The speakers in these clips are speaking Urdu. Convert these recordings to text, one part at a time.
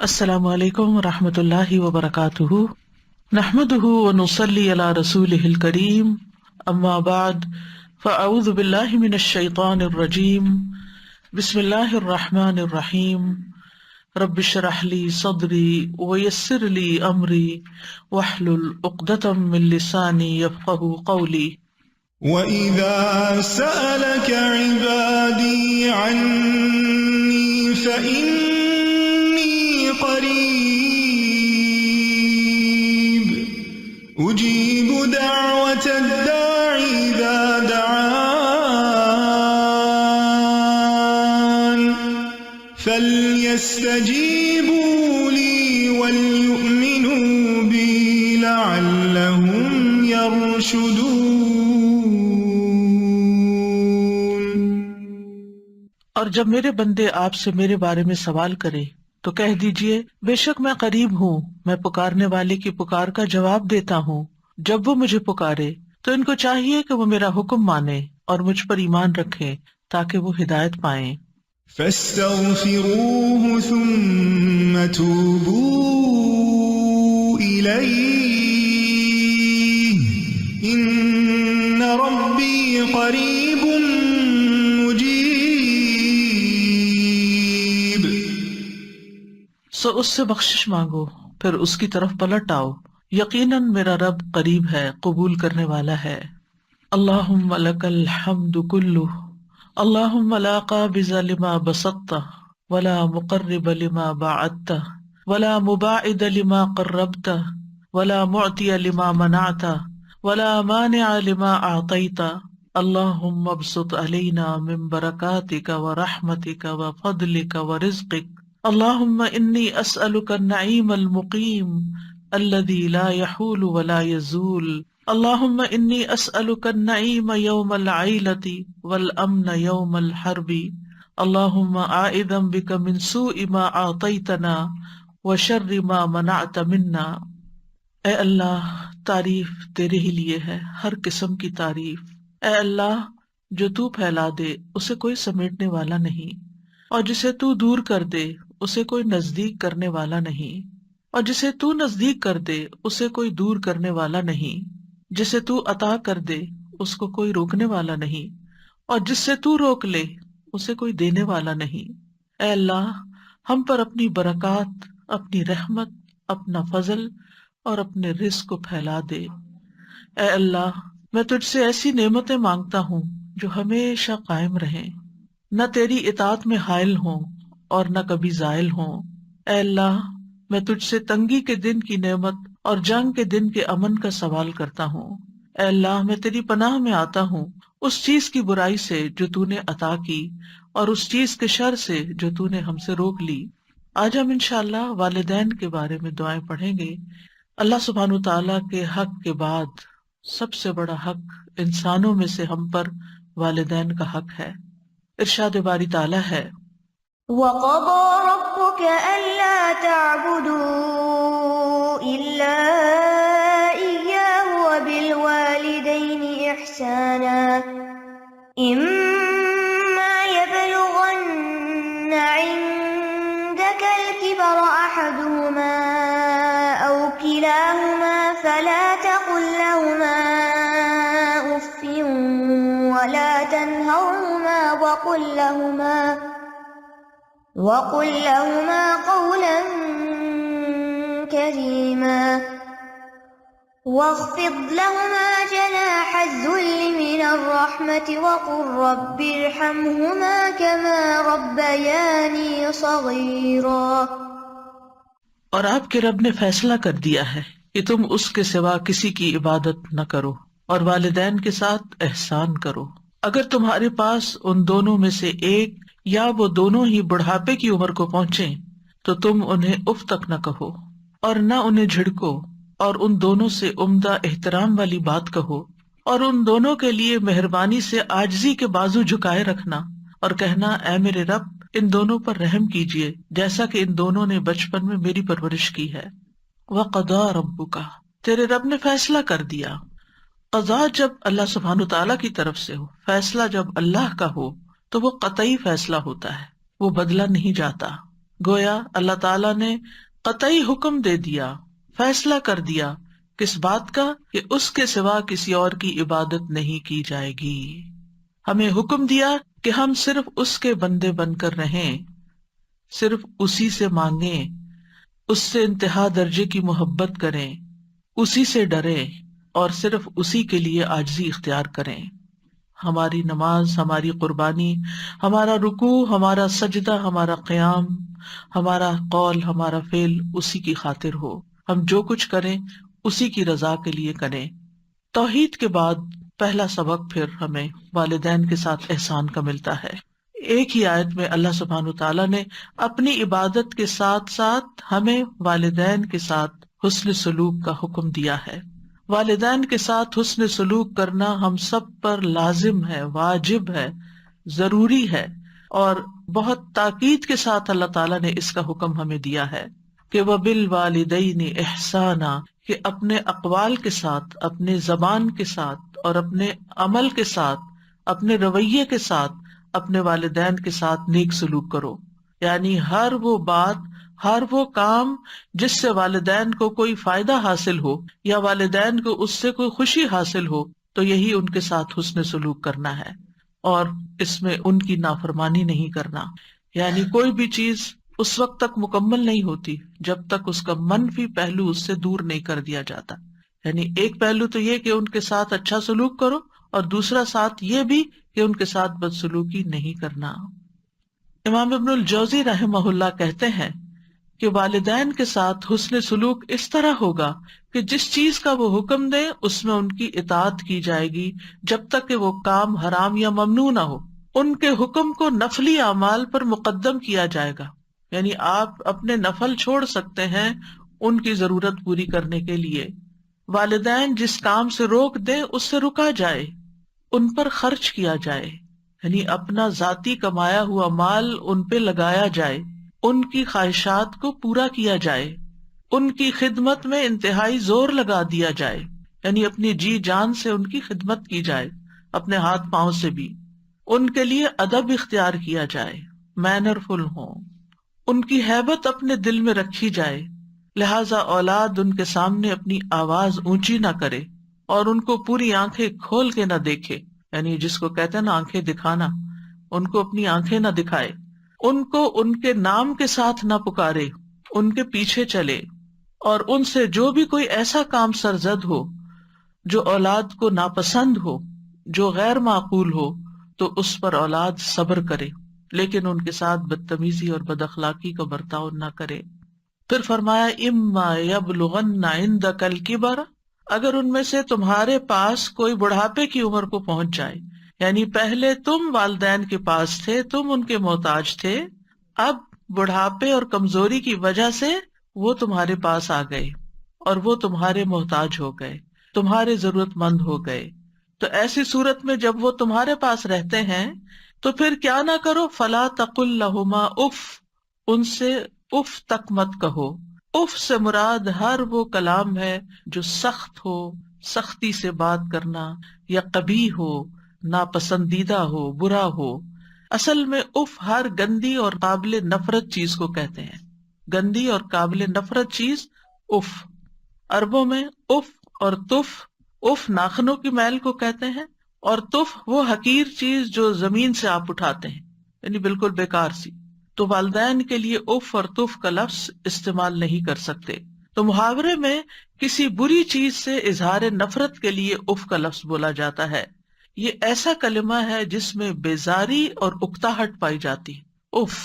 السلام علیکم ورحمۃ اللہ وبرکاتہ، نحمدہ ونصلی علی رسولہ الکریم، اما بعد فاعوذ باللہ من الشیطان الرجیم، بسم اللہ الرحمن الرحیم، رب اشرح لی صدری ویسر لی امری واحلل عقدۃ من لسانی یفقہوا قولی۔ وَإِذَا سَأَلَكَ عِبَادِي عَنِّي فَإِنِّي قَرِيبٌ أُجِيبُ دَعْوَةَ الدَّاعِ إِذَا دَعَانِ فَلْيَسْتَجِيبُوا لِي وَلْيُؤْمِنُوا بِي لَعَلَّهُمْ يَرْشُدُونَ۔ اور جب میرے بندے آپ سے میرے بارے میں سوال کریں تو کہہ دیجئے، بے شک میں قریب ہوں، میں پکارنے والے کی پکار کا جواب دیتا ہوں۔ جب وہ مجھے پکارے تو ان کو چاہیے کہ وہ میرا حکم مانیں اور مجھ پر ایمان رکھیں تاکہ وہ ہدایت پائیں۔ فَاسْتَغْفِرُوهُ ثُمَّ تُوبُوا إِلَيْهِ إِنَّ رَبِّي قَرِيبٌ مُجِيبٌ۔ سو اس سے بخشش مانگو، پھر اس کی طرف پلٹ آؤ، یقیناً میرا رب قریب ہے، قبول کرنے والا ہے۔ اللہم لک الحمد کلہ، اللہم لا قابض لما بسطت ولا مقرب لما باعدت ولا مباعد لما قربت ولا معطی لما منعت ولا مانع لما اعطیت، اللہم ابسط علینا من برکاتک ورحمتک وفضلک ورزقک، اللہم انی اسألک النعیم المقیم الذی لا یحول ولا یزول، اللہم انی اسألک النعیم یوم العیلۃ والامن یوم الحرب، اللہم اعوذ بک من سوء ما اعطیتنا وشر ما منعت منا۔ اے اللہ، تعریف تیرے ہی لیے ہے، ہر قسم کی تعریف۔ اے اللہ، جو تو پھیلا دے اسے کوئی سمیٹنے والا نہیں، اور جسے تو دور کر دے اسے کوئی نزدیک کرنے والا نہیں، اور جسے تو نزدیک کر دے اسے کوئی دور کرنے والا نہیں، جسے تو عطا کر دے اس کو کوئی روکنے والا نہیں، اور جس سے تو روک لے اسے کوئی دینے والا نہیں۔ اے اللہ، ہم پر اپنی برکات، اپنی رحمت، اپنا فضل اور اپنے رزق کو پھیلا دے۔ اے اللہ، میں تجھ سے ایسی نعمتیں مانگتا ہوں جو ہمیشہ قائم رہیں، نہ تیری اطاعت میں حائل ہوں اور نہ کبھی زائل ہوں۔ اے اللہ، میں تجھ سے تنگی کے دن کی نعمت اور جنگ کے دن کے امن کا سوال کرتا ہوں۔ اے اللہ، میں تیری پناہ میں آتا ہوں اس چیز کی برائی سے جو تو نے عطا کی اور اس چیز کے شر سے جو تو نے ہم سے روک لی۔ آج ہم انشاءاللہ والدین کے بارے میں دعائیں پڑھیں گے۔ اللہ سبحانہ وتعالیٰ کے حق کے بعد سب سے بڑا حق انسانوں میں سے ہم پر والدین کا حق ہے۔ ارشاد باری تعالیٰ ہے، وَقَضَى رَبُّكَ أَلَّا تَعْبُدُوا إِلَّا إِيَّاهُ وَبِالْوَالِدَيْنِ إِحْسَانًا إِمَّا يَبْلُغَنَّ عِندَكَ الْكِبَرَ أَحَدُهُمَا أَوْ كِلَاهُمَا فَلَا تَقُل لَّهُمَا أُفٍّ وَلَا تَنْهَرْهُمَا وَقُل لَّهُمَا قَوْلًا كَرِيمًا وَاخْفِضْ لَهُمَا جَنَاحَ الذُّلِّ مِنَ الرَّحْمَةِ وَقُل رَّبِّ ارْحَمْهُمَا كَمَا رَبَّيَانِي صَغِيرًا۔ اور آپ کے رب نے فیصلہ کر دیا ہے کہ تم اس کے سوا کسی کی عبادت نہ کرو اور والدین کے ساتھ احسان کرو۔ اگر تمہارے پاس ان دونوں میں سے ایک یا وہ دونوں ہی بڑھاپے کی عمر کو پہنچیں تو تم انہیں اف تک نہ کہو اور نہ انہیں جھڑکو، اور ان دونوں سے عمدہ احترام والی بات کہو، اور ان دونوں کے لیے مہربانی سے عاجزی کے بازو جھکائے رکھنا اور کہنا، اے میرے رب، ان دونوں پر رحم کیجیے جیسا کہ ان دونوں نے بچپن میں میری پرورش کی ہے۔ وَقَضَى رَبُّكَ، تیرے رب نے فیصلہ کر دیا۔ قضا جب اللہ سبحانہ تعالیٰ کی طرف سے ہو، فیصلہ جب اللہ کا ہو تو وہ قطعی فیصلہ ہوتا ہے، وہ بدلا نہیں جاتا۔ گویا اللہ تعالیٰ نے قطعی حکم دے دیا، فیصلہ کر دیا کس بات کا کہ اس کے سوا کسی اور کی عبادت نہیں کی جائے گی۔ ہمیں حکم دیا کہ ہم صرف اس کے بندے بن کر رہیں، صرف اسی سے مانگیں، اس سے انتہا درجے کی محبت کریں، اسی سے ڈریں اور صرف اسی کے لیے عاجزی اختیار کریں۔ ہماری نماز، ہماری قربانی، ہمارا رکوع، ہمارا سجدہ، ہمارا قیام، ہمارا قول، ہمارا فعل اسی کی خاطر ہو۔ ہم جو کچھ کریں اسی کی رضا کے لیے کریں۔ توحید کے بعد پہلا سبق پھر ہمیں والدین کے ساتھ احسان کا ملتا ہے۔ ایک ہی آیت میں اللہ سبحانہ وتعالیٰ نے اپنی عبادت کے ساتھ ساتھ ہمیں والدین کے ساتھ حسن سلوک کا حکم دیا ہے۔ والدین کے ساتھ حسن سلوک کرنا ہم سب پر لازم ہے، واجب ہے، ضروری ہے، اور بہت تاکید کے ساتھ اللہ تعالیٰ نے اس کا حکم ہمیں دیا ہے کہ وَبِالْوَالِدَيْنِ إِحْسَانًا، کہ اپنے اقوال کے ساتھ، اپنے زبان کے ساتھ اور اپنے عمل کے ساتھ، اپنے رویے کے ساتھ اپنے والدین کے ساتھ نیک سلوک کرو۔ یعنی ہر وہ بات، ہر وہ کام جس سے والدین کو کوئی فائدہ حاصل ہو یا والدین کو اس سے کوئی خوشی حاصل ہو، تو یہی ان کے ساتھ حسن سلوک کرنا ہے، اور اس میں ان کی نافرمانی نہیں کرنا۔ یعنی کوئی بھی چیز اس وقت تک مکمل نہیں ہوتی جب تک اس کا منفی پہلو اس سے دور نہیں کر دیا جاتا۔ یعنی ایک پہلو تو یہ کہ ان کے ساتھ اچھا سلوک کرو، اور دوسرا ساتھ یہ بھی کہ ان کے ساتھ بدسلوکی نہیں کرنا۔ امام ابن الجوزی رحمہ اللہ کہتے ہیں کہ والدین کے ساتھ حسن سلوک اس طرح ہوگا کہ جس چیز کا وہ حکم دے اس میں ان کی اطاعت کی جائے گی جب تک کہ وہ کام حرام یا ممنوع نہ ہو۔ ان کے حکم کو نفلی اعمال پر مقدم کیا جائے گا، یعنی آپ اپنے نفل چھوڑ سکتے ہیں ان کی ضرورت پوری کرنے کے لیے۔ والدین جس کام سے روک دیں اس سے رکا جائے، ان پر خرچ کیا جائے، یعنی اپنا ذاتی کمایا ہوا مال ان پہ لگایا جائے، ان کی خواہشات کو پورا کیا جائے، ان کی خدمت میں انتہائی زور لگا دیا جائے، یعنی اپنی جی جان سے ان کی خدمت کی جائے، اپنے ہاتھ پاؤں سے بھی۔ ان کے لیے ادب اختیار کیا جائے، مینر فل ہوں، ان کی ہیبت اپنے دل میں رکھی جائے، لہذا اولاد ان کے سامنے اپنی آواز اونچی نہ کرے اور ان کو پوری آنکھیں کھول کے نہ دیکھے، یعنی جس کو کہتے ہیں نا آنکھیں دکھانا، ان کو اپنی آنکھیں نہ دکھائے، ان کو ان کے نام کے ساتھ نہ پکارے، ان کے پیچھے چلے، اور ان سے جو بھی کوئی ایسا کام سرزد ہو جو اولاد کو ناپسند ہو، جو غیر معقول ہو، تو اس پر اولاد صبر کرے، لیکن ان کے ساتھ بدتمیزی اور بد اخلاقی کا برتاؤ نہ کرے۔ پھر فرمایا اما یبلغن عندک الکبر، اگر ان میں سے تمہارے پاس کوئی بڑھاپے کی عمر کو پہنچ جائے، یعنی پہلے تم والدین کے پاس تھے، تم ان کے محتاج تھے، اب بڑھاپے اور کمزوری کی وجہ سے وہ تمہارے پاس آ گئے اور وہ تمہارے محتاج ہو گئے، تمہارے ضرورت مند ہو گئے، تو ایسی صورت میں جب وہ تمہارے پاس رہتے ہیں تو پھر کیا نہ کرو، فلا تقل لہما اف، ان سے اف تک مت کہو۔ اف سے مراد ہر وہ کلام ہے جو سخت ہو، سختی سے بات کرنا، یا قبیح ہو، ناپسندیدہ ہو، برا ہو۔ اصل میں اف ہر گندی اور قابل نفرت چیز کو کہتے ہیں، گندی اور قابل نفرت چیز اف۔ عربوں میں اف اور تف، اف ناخنوں کی میل کو کہتے ہیں، اور تف وہ حقیر چیز جو زمین سے آپ اٹھاتے ہیں، یعنی بالکل بیکار سی۔ تو والدین کے لیے اف اور تف کا لفظ استعمال نہیں کر سکتے۔ تو محاورے میں کسی بری چیز سے اظہار نفرت کے لیے اف کا لفظ بولا جاتا ہے۔ یہ ایسا کلمہ ہے جس میں بیزاری اور اکتاہٹ پائی جاتی ہے۔ اف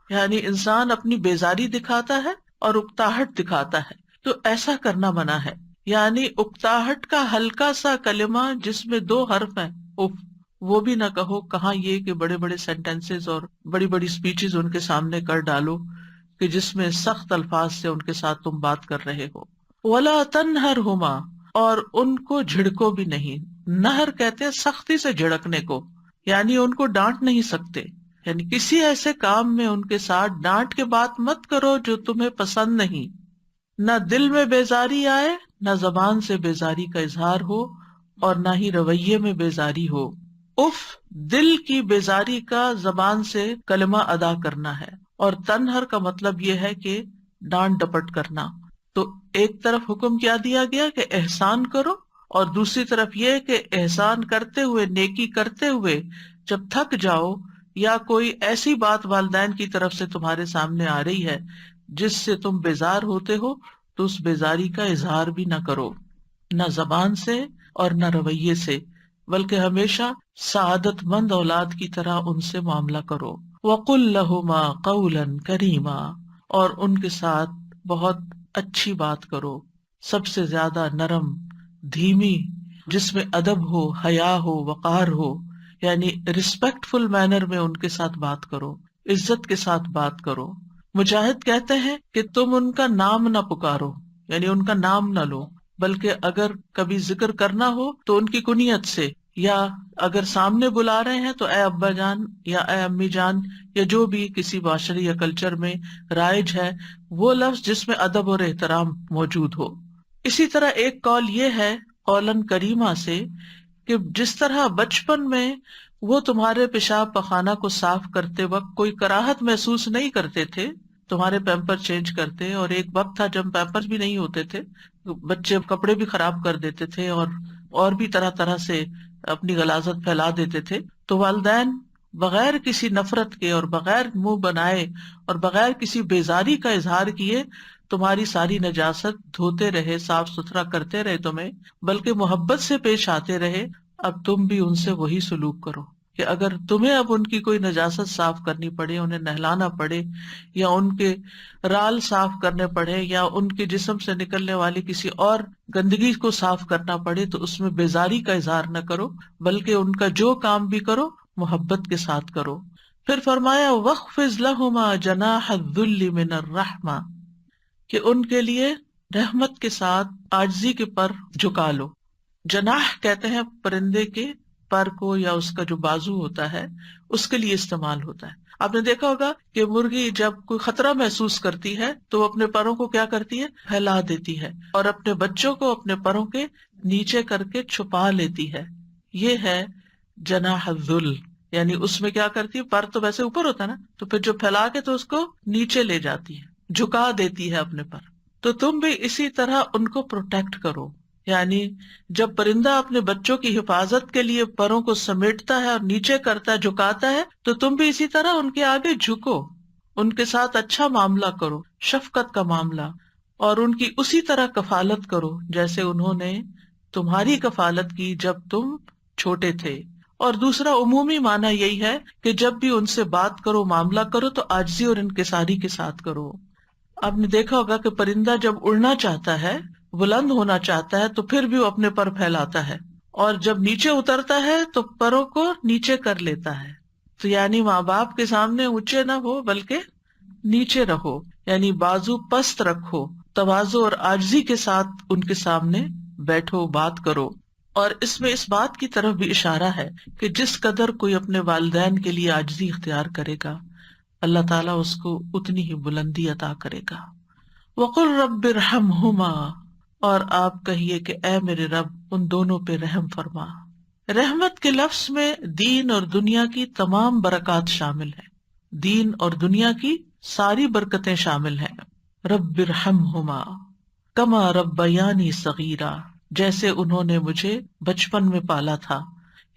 یعنی انسان اپنی بیزاری دکھاتا ہے اور اکتاہٹ دکھاتا ہے، تو ایسا کرنا منع ہے۔ یعنی اکتاہٹ کا ہلکا سا کلمہ جس میں 2 حرف ہیں، اف، وہ بھی نہ کہو۔ کہاں یہ کہ بڑے بڑے سینٹینسز اور بڑی بڑی سپیچز ان کے سامنے کر ڈالو کہ جس میں سخت الفاظ سے ان کے ساتھ تم بات کر رہے ہو۔ وَلَا تَنْهَرْهُمَا، اور ان کو جھڑکو بھی نہیں۔ نہر کہتے ہیں سختی سے جھڑکنے کو، یعنی ان کو ڈانٹ نہیں سکتے، یعنی کسی ایسے کام میں ان کے ساتھ ڈانٹ کے بات مت کرو جو تمہیں پسند نہیں، نہ دل میں بیزاری آئے، نہ زبان سے بیزاری کا اظہار ہو، اور نہ ہی رویے میں بیزاری ہو۔ اف دل کی بیزاری کا زبان سے کلمہ ادا کرنا ہے، اور تنہر کا مطلب یہ ہے کہ ڈانٹ ڈپٹ کرنا. تو ایک طرف حکم کیا دیا گیا کہ احسان کرو، اور دوسری طرف یہ کہ احسان کرتے ہوئے، نیکی کرتے ہوئے جب تھک جاؤ یا کوئی ایسی بات والدین کی طرف سے تمہارے سامنے آ رہی ہے جس سے تم بیزار ہوتے ہو، تو اس بیزاری کا اظہار بھی نہ کرو، نہ زبان سے اور نہ رویے سے، بلکہ ہمیشہ سعادت مند اولاد کی طرح ان سے معاملہ کرو. وَقُلْ لَهُمَا قَوْلًا كَرِيمًا، اور ان کے ساتھ بہت اچھی بات کرو، سب سے زیادہ نرم، دھیمی، جس میں ادب ہو، حیا ہو، وقار ہو، یعنی ریسپیکٹ فل مینر میں ان کے ساتھ بات کرو، عزت کے ساتھ بات کرو. مجاہد کہتے ہیں کہ تم ان کا نام نہ پکارو، یعنی ان کا نام نہ لو، بلکہ اگر کبھی ذکر کرنا ہو تو ان کی کنیت سے، یا اگر سامنے بلا رہے ہیں تو اے ابا جان یا اے امی جان، یا جو بھی کسی معاشرے یا کلچر میں رائج ہے وہ لفظ جس میں ادب اور احترام موجود ہو. اسی طرح ایک قول یہ ہے قولاً کریمہ سے کہ جس طرح بچپن میں وہ تمہارے پیشاب پخانہ کو صاف کرتے وقت کوئی کراہت محسوس نہیں کرتے تھے، تمہارے پیمپر چینج کرتے، اور ایک وقت تھا جب پیمپر بھی نہیں ہوتے تھے، بچے کپڑے بھی خراب کر دیتے تھے اور بھی طرح طرح سے اپنی غلاظت پھیلا دیتے تھے، تو والدین بغیر کسی نفرت کے اور بغیر منہ بنائے اور بغیر کسی بیزاری کا اظہار کیے تمہاری ساری نجاست دھوتے رہے، صاف ستھرا کرتے رہے تمہیں، بلکہ محبت سے پیش آتے رہے. اب تم بھی ان سے وہی سلوک کرو کہ اگر تمہیں اب ان کی کوئی نجاست صاف کرنی پڑے، انہیں نہلانا پڑے، یا ان کے رال صاف کرنے پڑے، یا ان کے جسم سے نکلنے والی کسی اور گندگی کو صاف کرنا پڑے، تو اس میں بیزاری کا اظہار نہ کرو، بلکہ ان کا جو کام بھی کرو محبت کے ساتھ کرو. پھر فرمایا وَاخْفِضْ لَهُمَا جَنَاحَ الذُّلِّ مِنَ الرَّحْمَةِ، کہ ان کے لیے رحمت کے ساتھ عاجزی کے پر جھکا لو. جناح کہتے ہیں پرندے کے پر کو، یا اس کا جو بازو ہوتا ہے اس کے لیے استعمال ہوتا ہے. آپ نے دیکھا ہوگا کہ مرغی جب کوئی خطرہ محسوس کرتی ہے تو وہ اپنے پروں کو کیا کرتی ہے، پھیلا دیتی ہے، اور اپنے بچوں کو اپنے پروں کے نیچے کر کے چھپا لیتی ہے. یہ ہے جناح الذل، یعنی اس میں کیا کرتی ہے، پر تو ویسے اوپر ہوتا ہے نا، تو پھر جو پھیلا کے تو اس کو نیچے لے جاتی ہے، جھکا دیتی ہے اپنے پر. تو تم بھی اسی طرح ان کو پروٹیکٹ کرو، یعنی جب پرندہ اپنے بچوں کی حفاظت کے لیے پروں کو سمیٹتا ہے اور نیچے کرتا ہے، جھکاتا ہے، تو تم بھی اسی طرح ان کے آگے جھکو، ان کے ساتھ اچھا معاملہ کرو، شفقت کا معاملہ، اور ان کی اسی طرح کفالت کرو جیسے انہوں نے تمہاری کفالت کی جب تم چھوٹے تھے. اور دوسرا عمومی معنی یہی ہے کہ جب بھی ان سے بات کرو، معاملہ کرو، تو عاجزی اور انکساری کے ساتھ کرو. آپ نے دیکھا ہوگا کہ پرندہ جب اڑنا چاہتا ہے، بلند ہونا چاہتا ہے، تو پھر بھی وہ اپنے پر پھیلاتا ہے، اور جب نیچے اترتا ہے تو پروں کو نیچے کر لیتا ہے. تو یعنی ماں باپ کے سامنے اونچے نہ ہو بلکہ نیچے رہو، یعنی بازو پست رکھو، تواضع اور عاجزی کے ساتھ ان کے سامنے بیٹھو، بات کرو. اور اس میں اس بات کی طرف بھی اشارہ ہے کہ جس قدر کوئی اپنے والدین کے لیے عاجزی اختیار کرے گا، اللہ تعالیٰ اس کو اتنی ہی بلندی عطا کرے گا. وَقُلْ رَبِّ ارْحَمْهُمَا، اور آپ کہیے کہ اے میرے رب ان دونوں پہ رحم فرما. رحمت کے لفظ میں دین اور دنیا کی تمام برکات شامل ہیں، دین اور دنیا کی ساری برکتیں شامل ہیں. رب ارحمہما کما ربیانی صغیرا، جیسے انہوں نے مجھے بچپن میں پالا تھا،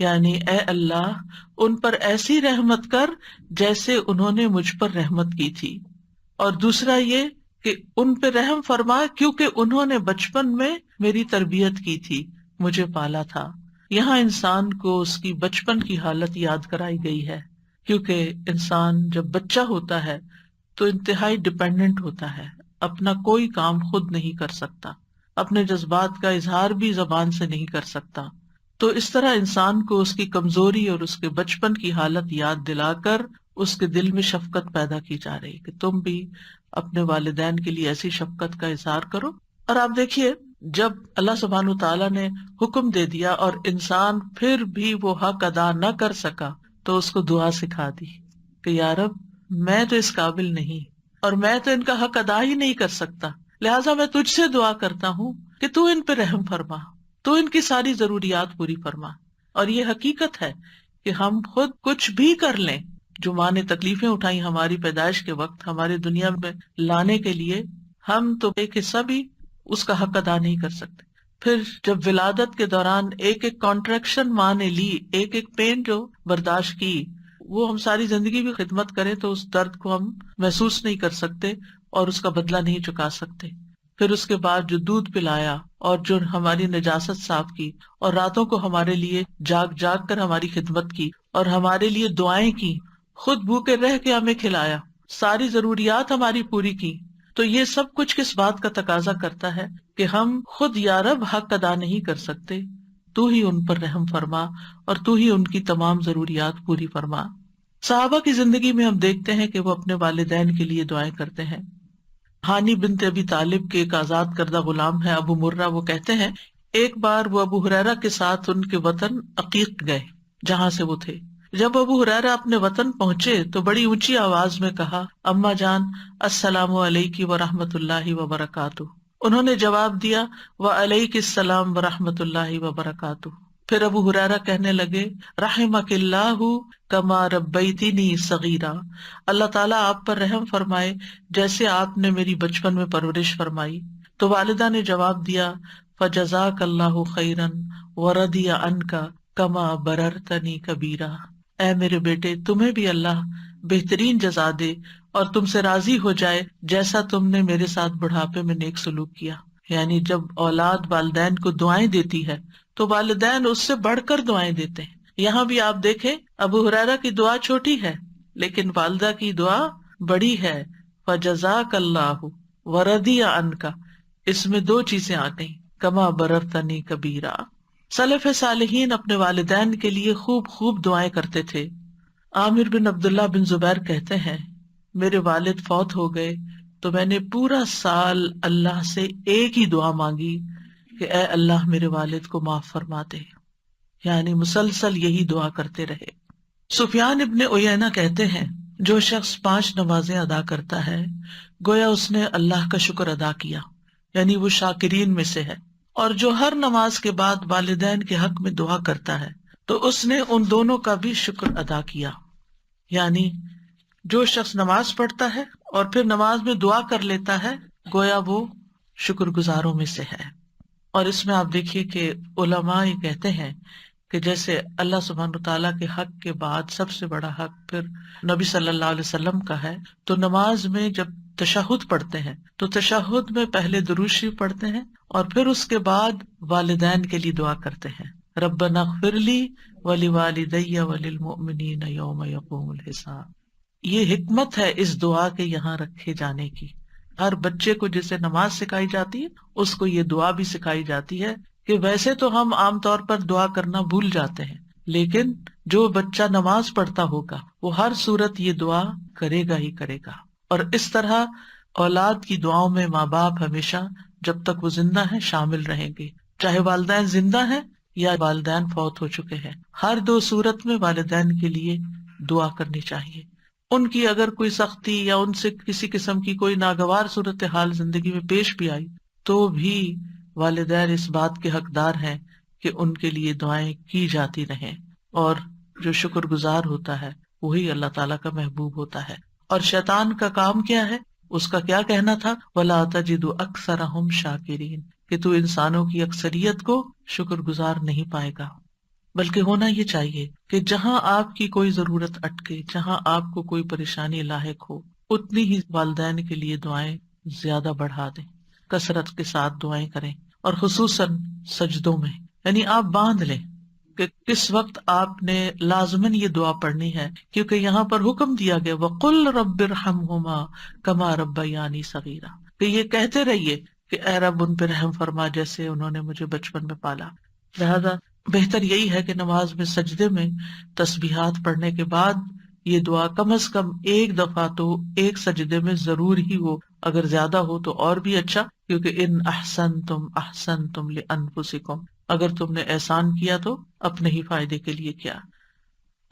یعنی اے اللہ ان پر ایسی رحمت کر جیسے انہوں نے مجھ پر رحمت کی تھی. اور دوسرا یہ کہ ان پہ رحم فرما کیونکہ انہوں نے بچپن میں میری تربیت کی تھی، مجھے پالا تھا. یہاں انسان کو اس کی بچپن کی حالت یاد کرائی گئی ہے، کیونکہ انسان جب بچہ ہوتا ہے تو انتہائی ڈپینڈنٹ ہوتا ہے، اپنا کوئی کام خود نہیں کر سکتا، اپنے جذبات کا اظہار بھی زبان سے نہیں کر سکتا. تو اس طرح انسان کو اس کی کمزوری اور اس کے بچپن کی حالت یاد دلا کر اس کے دل میں شفقت پیدا کی جا رہی کہ تم بھی اپنے والدین کے لیے ایسی شفقت کا اظہار کرو. اور آپ دیکھیے جب اللہ سبحانہ وتعالیٰ نے حکم دے دیا اور انسان پھر بھی وہ حق ادا نہ کر سکا تو اس کو دعا سکھا دی کہ یا رب میں تو اس قابل نہیں اور میں تو ان کا حق ادا ہی نہیں کر سکتا، لہٰذا میں تجھ سے دعا کرتا ہوں کہ تو ان پہ رحم فرما، تو ان کی ساری ضروریات پوری فرما. اور یہ حقیقت ہے کہ ہم خود کچھ بھی کر لیں جو ماں نے تکلیفیں اٹھائی ہماری پیدائش کے وقت ہماری دنیا میں لانے کے لیے، ہم تو ایک حصہ بھی اس کا حق ادا نہیں کر سکتے. پھر جب ولادت کے دوران ایک ایک کانٹریکشن ماں نے لی، ایک ایک پین جو برداشت کی، وہ ہم ساری زندگی بھی خدمت کریں تو اس درد کو ہم محسوس نہیں کر سکتے اور اس کا بدلہ نہیں چکا سکتے. پھر اس کے بعد جو دودھ پلایا اور جو ہماری نجاست صاف کی اور راتوں کو ہمارے لیے جاگ جاگ کر ہماری خدمت کی اور ہمارے لیے دعائیں کی، خود بھوکے رہ کے ہمیں کھلایا، ساری ضروریات ہماری پوری کی، تو یہ سب کچھ کس بات کا تقاضا کرتا ہے کہ ہم خود یا رب حق ادا نہیں کر سکتے، تو ہی ان پر رحم فرما اور تو ہی ان کی تمام ضروریات پوری فرما. صحابہ کی زندگی میں ہم دیکھتے ہیں کہ وہ اپنے والدین کے لیے دعائیں کرتے ہیں. ہانی بنت ابی طالب کے ایک آزاد کردہ غلام ہے ابو مرہ، وہ کہتے ہیں ایک بار وہ ابو ہریرہ کے ساتھ ان کے وطن عقیق گئے جہاں سے وہ تھے. جب ابو ہریرہ اپنے وطن پہنچے تو بڑی اونچی آواز میں کہا، اماں جان السلام علیکی ورحمۃ اللہ وبرکاتہ. انہوں نے جواب دیا، وعلیک السلام ورحمۃ اللہ وبرکاتہ. پھر ابو ہریرہ کہنے لگے، رحمک اللہ کما ربیتنی صغیرا، اللہ تعالیٰ آپ پر رحم فرمائے جیسے آپ نے میری بچپن میں پرورش فرمائی. تو والدہ نے جواب دیا، فجزاک اللہ خیرا ورضی عنک کما بررتنی کبیرا. اے میرے بیٹے، تمہیں بھی اللہ بہترین جزا دے اور تم سے راضی ہو جائے جیسا تم نے میرے ساتھ بڑھاپے میں نیک سلوک کیا. یعنی جب اولاد والدین کو دعائیں دیتی ہے تو والدین اس سے بڑھ کر دعائیں دیتے ہیں. یہاں بھی آپ دیکھیں ابو ہریرہ کی دعا چھوٹی ہے لیکن والدہ کی دعا بڑی ہے. فجزاک اللہ ورضی عنک، اس میں دو چیزیں آ گئیں، کما بررتنی کبیرا. سلف صالحین اپنے والدین کے لیے خوب خوب دعائیں کرتے تھے. عامر بن عبداللہ بن زبیر کہتے ہیں، میرے والد فوت ہو گئے تو میں نے پورا سال اللہ سے ایک ہی دعا مانگی کہ اے اللہ میرے والد کو معاف فرما دے. یعنی مسلسل یہی دعا کرتے رہے. سفیان ابن عیینہ کہتے ہیں، جو شخص 5 نمازیں ادا کرتا ہے گویا اس نے اللہ کا شکر ادا کیا، یعنی وہ شاکرین میں سے ہے. اور جو ہر نماز کے بعد والدین کے حق میں دعا کرتا ہے تو اس نے ان دونوں کا بھی شکر ادا کیا. یعنی جو شخص نماز پڑھتا ہے اور پھر نماز میں دعا کر لیتا ہے گویا وہ شکر گزاروں میں سے ہے. اور اس میں آپ دیکھیے کہ علماء یہ کہتے ہیں کہ جیسے اللہ سبحانہ تعالیٰ کے حق کے بعد سب سے بڑا حق پھر نبی صلی اللہ علیہ وسلم کا ہے، تو نماز میں جب تشہد پڑھتے ہیں تو تشہد میں پہلے درود شریف پڑھتے ہیں اور پھر اس کے بعد والدین کے لیے دعا کرتے ہیں، ربنا اغفر لی ولوالدی وللمؤمنین یوم یقوم الحساب. یہ حکمت ہے اس دعا کے یہاں رکھے جانے کی. ہر بچے کو جسے نماز سکھائی جاتی ہے اس کو یہ دعا بھی سکھائی جاتی ہے کہ ویسے تو ہم عام طور پر دعا کرنا بھول جاتے ہیں، لیکن جو بچہ نماز پڑھتا ہوگا وہ ہر صورت یہ دعا کرے گا ہی کرے گا. اور اس طرح اولاد کی دعاؤں میں ماں باپ ہمیشہ جب تک وہ زندہ ہیں شامل رہیں گے، چاہے والدین زندہ ہیں یا والدین فوت ہو چکے ہیں. ہر 2 صورت میں والدین کے لیے دعا کرنی چاہیے. ان کی اگر کوئی سختی یا ان سے کسی قسم کی کوئی ناگوار صورتحال زندگی میں پیش بھی آئی تو بھی والدین اس بات کے حقدار ہیں کہ ان کے لیے دعائیں کی جاتی رہیں. اور جو شکر گزار ہوتا ہے وہی اللہ تعالیٰ کا محبوب ہوتا ہے. اور شیطان کا کام کیا ہے؟ اس کا کیا کہنا تھا؟ وَلَا تَجِدُ أَكْثَرَهُمْ شَاكِرِينَ، کہ تو انسانوں کی اکثریت کو شکر گزار نہیں پائے گا. بلکہ ہونا یہ چاہیے کہ جہاں آپ کی کوئی ضرورت اٹکے، جہاں آپ کو کوئی پریشانی لاحق ہو، اتنی ہی والدین کے لیے دعائیں زیادہ بڑھا دیں، کثرت کے ساتھ دعائیں کریں. اور خصوصاً سجدوں میں، یعنی آپ باندھ لیں کہ کس وقت آپ نے لازماً یہ دعا پڑھنی ہے، کیونکہ یہاں پر حکم دیا گیا وَقُلْ رَبِّ ارْحَمْهُمَا كَمَا رَبَّيَانِي صَغِيرًا، کہ یہ کہتے رہیے کہ اے رب ان پہ رحم فرما جیسے انہوں نے مجھے بچپن میں پالا. لہذا بہتر یہی ہے کہ نماز میں سجدے میں تسبیحات پڑھنے کے بعد یہ دعا کم از کم ایک دفعہ تو ایک سجدے میں ضرور ہی ہو، اگر زیادہ ہو تو اور بھی اچھا، کیونکہ ان احسنتم احسنتم لانفسکم، اگر تم نے احسان کیا تو اپنے ہی فائدے کے لیے کیا.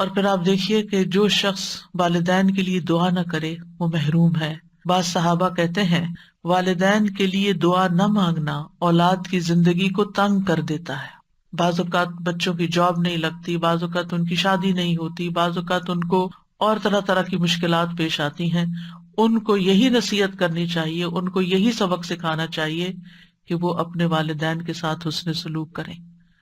اور پھر آپ دیکھیے کہ جو شخص والدین کے لیے دعا نہ کرے وہ محروم ہے. بعض صحابہ کہتے ہیں والدین کے لیے دعا نہ مانگنا اولاد کی زندگی کو تنگ کر دیتا ہے. بعض اوقات بچوں کی جاب نہیں لگتی، بعض اوقات ان کی شادی نہیں ہوتی، بعض اوقات ان کو اور طرح طرح کی مشکلات پیش آتی ہیں، ان کو یہی نصیحت کرنی چاہیے، ان کو یہی سبق سکھانا چاہیے کہ وہ اپنے والدین کے ساتھ حسن سلوک کریں.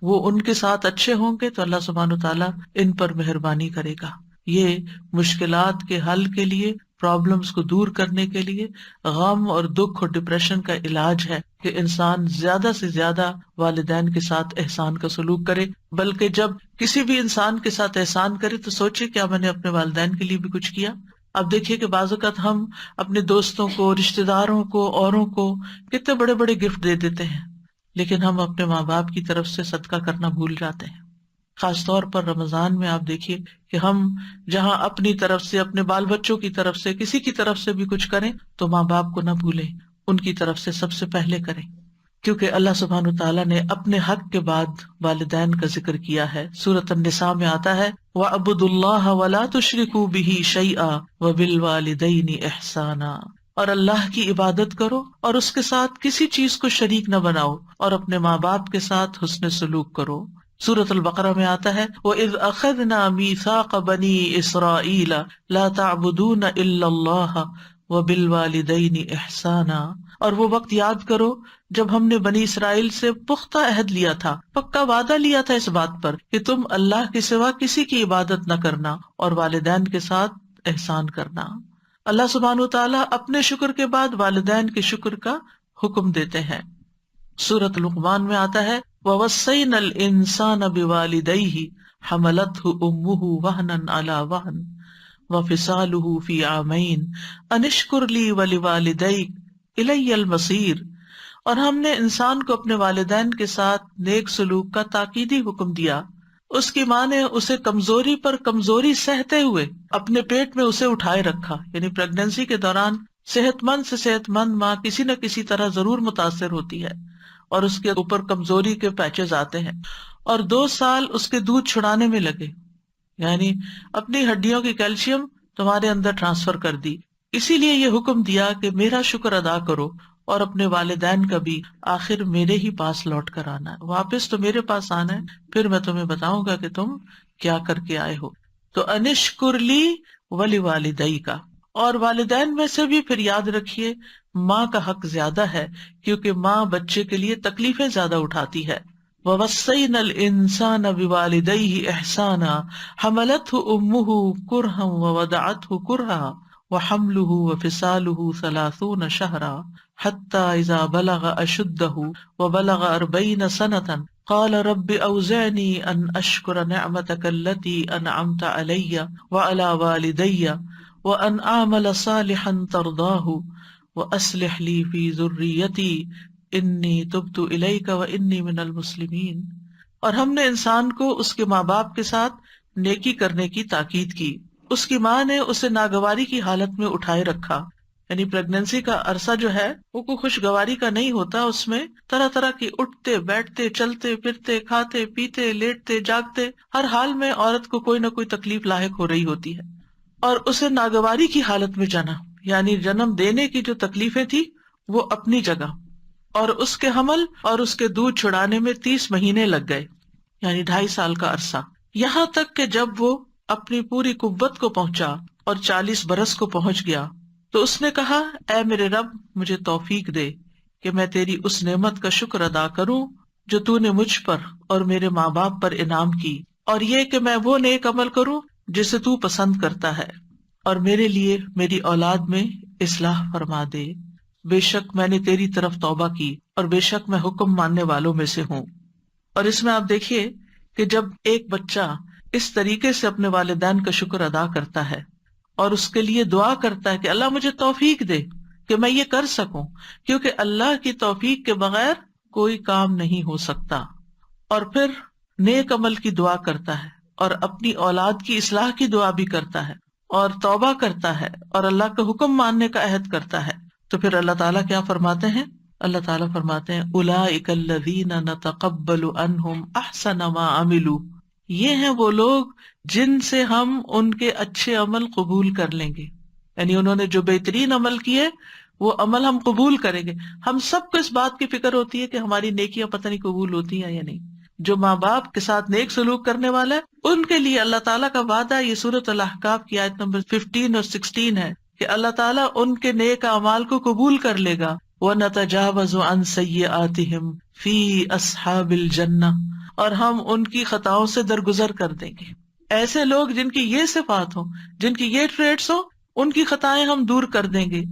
وہ ان کے ساتھ اچھے ہوں گے تو اللہ سبحانہ وتعالیٰ ان پر مہربانی کرے گا. یہ مشکلات کے حل کے لیے، پرابلمس کو دور کرنے کے لیے، غم اور دکھ اور ڈپریشن کا علاج ہے کہ انسان زیادہ سے زیادہ والدین کے ساتھ احسان کا سلوک کرے. بلکہ جب کسی بھی انسان کے ساتھ احسان کرے تو سوچے کیا میں نے اپنے والدین کے لیے بھی کچھ کیا. اب دیکھیے کہ بعض اوقات ہم اپنے دوستوں کو، رشتہ داروں کو، اوروں کو کتنے بڑے بڑے گفٹ دے دیتے ہیں، لیکن ہم اپنے ماں باپ کی طرف سے صدقہ کرنا بھول جاتے ہیں. خاص طور پر رمضان میں آپ دیکھیے کہ ہم جہاں اپنی طرف سے، اپنے بال بچوں کی طرف سے، کسی کی طرف سے بھی کچھ کریں تو ماں باپ کو نہ بھولیں، ان کی طرف سے سب سے پہلے کریں. کیونکہ اللہ سبحانہ وتعالیٰ نے اپنے حق کے بعد والدین کا ذکر کیا ہے. سورۃ النساء میں آتا ہے وَاعْبُدُوا اللَّهَ وَلَا تُشْرِكُوا بِهِ شَيْئًا وَبِالْوَالِدَيْنِ إِحْسَانًا، اور اللہ کی عبادت کرو اور اس کے ساتھ کسی چیز کو شریک نہ بناؤ، اور اپنے ماں باپ کے ساتھ حسن سلوک کرو. سورۃ البقرہ میں آتا ہے وَإِذْ أَخَذْنَا مِيثَاقَ بَنِي إِسْرَائِيلَ لَا تَعْبُدُونَ إِلَّا اللَّهَ وَبِالْوَالِدَيْنِ إِحْسَانًا، اور وہ وقت یاد کرو جب ہم نے بنی اسرائیل سے پختہ عہد لیا تھا، پکا وعدہ لیا تھا اس بات پر کہ تم اللہ کے سوا کسی کی عبادت نہ کرنا اور والدین کے ساتھ احسان کرنا. اللہ سبحانہ وتعالیٰ اپنے شکر کے بعد والدین کے شکر کا حکم دیتے ہیں. سورۃ لقمان میں آتا ہے وَوَصَّيْنَا الْإِنسَانَ بِوَالِدَيْهِ حَمَلَتْهُ أُمُّهُ وَهْنًا عَلَى وَهْنٍ وَفِصَالُهُ فِي عَامَيْنِ أَنِ اشْكُرْ لِي وَلِوَالِدَيْكَ إِلَيَّ الْمَصِيرُ، اور ہم نے انسان کو اپنے والدین کے ساتھ نیک سلوک کا تاکیدی حکم دیا. اس کی ماں نے اسے کمزوری پر کمزوری سہتے ہوئے اپنے پیٹ میں اسے اٹھائے رکھا. یعنی پریگنینسی کے دوران صحت مند سے صحت مند ماں کسی نہ کسی طرح ضرور متاثر ہوتی ہے اور اس کے اوپر کمزوری کے پیچز آتے ہیں، اور 2 سال اس کے دودھ چھڑانے میں لگے، یعنی اپنی ہڈیوں کی کیلشیم تمہارے اندر ٹرانسفر کر دی. اسی لیے یہ حکم دیا کہ میرا شکر ادا کرو اور اپنے والدین کا بھی. آخر میرے ہی پاس لوٹ کر آنا ہے، واپس تو میرے پاس آنا ہے، پھر میں تمہیں بتاؤں گا کہ تم کیا کر کے آئے ہو. تو انشکر لی ولوالدیک، اور والدین میں سے بھی پھر یاد رکھیے ماں کا حق زیادہ ہے، کیونکہ ماں بچے کے لیے تکلیفیں زیادہ اٹھاتی ہے. وَوَصَّيْنَا الْإِنسَانَ بِوَالِدَيْهِ إِحْسَانًا حَمَلَتْهُ أُمُّهُ كُرْهًا وَوَضَعَتْهُ كُرْهًا وَحَمْلُهُ وَفِصَالُهُ 30 شهرا حَتَّى إِذَا بَلَغَ أَشُدَّهُ وَبَلَغَ 40 سَنَةً قَالَ رَبِّ أَوْزِعْنِي أَنْ أَشْكُرَ نِعْمَتَكَ الَّتِي أَنْعَمْتَ عَلَيَّ وَعَلَى وَالِدَيَّ وَأَنْ أَعْمَلَ صَالِحًا تَرْضَاهُ وَأَصْلِحْ لِي فِي ذُرِّيَّتِي إِنِّي تُبْتُ إِلَيْكَ وَإِنِّي مِنَ الْمُسْلِمِينَ. اور ہم نے انسان کو اس کے ماں باپ کے ساتھ نیکی کرنے کی تاکید کی. اس کی ماں نے اسے ناگواری کی حالت میں اٹھائے رکھا. یعنی پریگنینسی کا عرصہ جو ہے وہ کوئی خوشگواری کا نہیں ہوتا، اس میں طرح طرح کی اٹھتے بیٹھتے چلتے پھرتے کھاتے پیتے لیٹتے جاگتے ہر حال میں عورت کو کوئی نہ کوئی تکلیف لاحق ہو رہی ہوتی ہے. اور اسے ناگواری کی حالت میں جنا، یعنی جنم دینے کی جو تکلیفیں تھی وہ اپنی جگہ، اور اس کے حمل اور اس کے دودھ چھڑانے میں 30 مہینے لگ گئے، یعنی 2.5 سال کا عرصہ. یہاں تک کہ جب وہ اپنی پوری قوت کو پہنچا اور 40 برس کو پہنچ گیا تو اس نے کہا اے میرے رب مجھے توفیق دے کہ میں تیری اس نعمت کا شکر ادا کروں جو تو نے مجھ پر اور میرے ماں باپ پر انعام کی، اور یہ کہ میں وہ نیک عمل کروں جسے تو پسند کرتا ہے، اور میرے لیے میری اولاد میں اصلاح فرما دے. بے شک میں نے تیری طرف توبہ کی اور بے شک میں حکم ماننے والوں میں سے ہوں. اور اس میں آپ دیکھیے کہ جب ایک بچہ اس طریقے سے اپنے والدین کا شکر ادا کرتا ہے اور اس کے لیے دعا کرتا ہے کہ اللہ مجھے توفیق دے کہ میں یہ کر سکوں، کیونکہ اللہ کی توفیق کے بغیر کوئی کام نہیں ہو سکتا، اور پھر نیک عمل کی دعا کرتا ہے اور اپنی اولاد کی اصلاح کی دعا بھی کرتا ہے اور توبہ کرتا ہے اور اللہ کا حکم ماننے کا عہد کرتا ہے، تو پھر اللہ تعالیٰ کیا فرماتے ہیں؟ اللہ تعالیٰ فرماتے ہیں اولئک الذین نتقبل عنہم احسن ما عملوا، یہ ہیں وہ لوگ جن سے ہم ان کے اچھے عمل قبول کر لیں گے. یعنی انہوں نے جو بہترین عمل کیے وہ عمل ہم قبول کریں گے. ہم سب کو اس بات کی فکر ہوتی ہے کہ ہماری نیکیاں پتہ نہیں قبول ہوتی ہیں یا نہیں. جو ماں باپ کے ساتھ نیک سلوک کرنے والا ہے ان کے لیے اللہ تعالیٰ کا وعدہ، یہ سورۃ الاحقاف کی آیت نمبر 15 اور 16 ہے کہ اللہ تعالیٰ ان کے نیک اعمال کو قبول کر لے گا. وَنَتَجَاوَزُ عَنْ سَيِّئَاتِهِمْ فِي أَصْحَابِ الْجَنَّةِ، اور ہم ان کی خطاؤں سے درگزر کر دیں گے. ایسے لوگ جن کی یہ صفات ہوں، جن کی یہ ٹریٹس ہوں، ان کی خطائیں ہم دور کر دیں گے.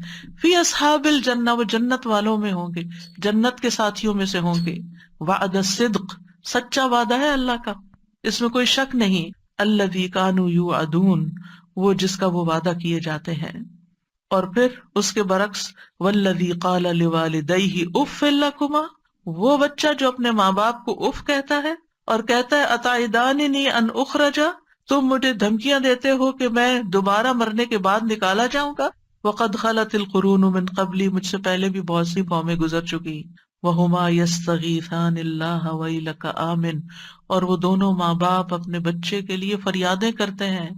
فی اصحاب الجنہ، وہ جنت والوں میں ہوں گے، جنت کے ساتھیوں میں سے ہوں گے. وعد الصدق، سچا وعدہ ہے اللہ کا، اس میں کوئی شک نہیں. الذی کانوا یوعدون، وہ جس کا وہ وعدہ کیے جاتے ہیں. اور پھر اس کے برعکس والذی قال لوالدیہ اف لکما، وہ بچہ جو اپنے ماں باپ کو اف کہتا ہے اور کہتا ہے اتعداننی ان اخرج، تم مجھے دھمکیاں دیتے ہو کہ میں دوبارہ مرنے کے بعد نکالا جاؤں گا. وقد خلت القرون من قبلی، مجھ سے پہلے بھی بہت سی قومیں گزر چکی. وہما یستغیثان اللہ ویلک آمن، اور وہ دونوں ماں باپ اپنے بچے کے لیے فریادیں کرتے ہیں.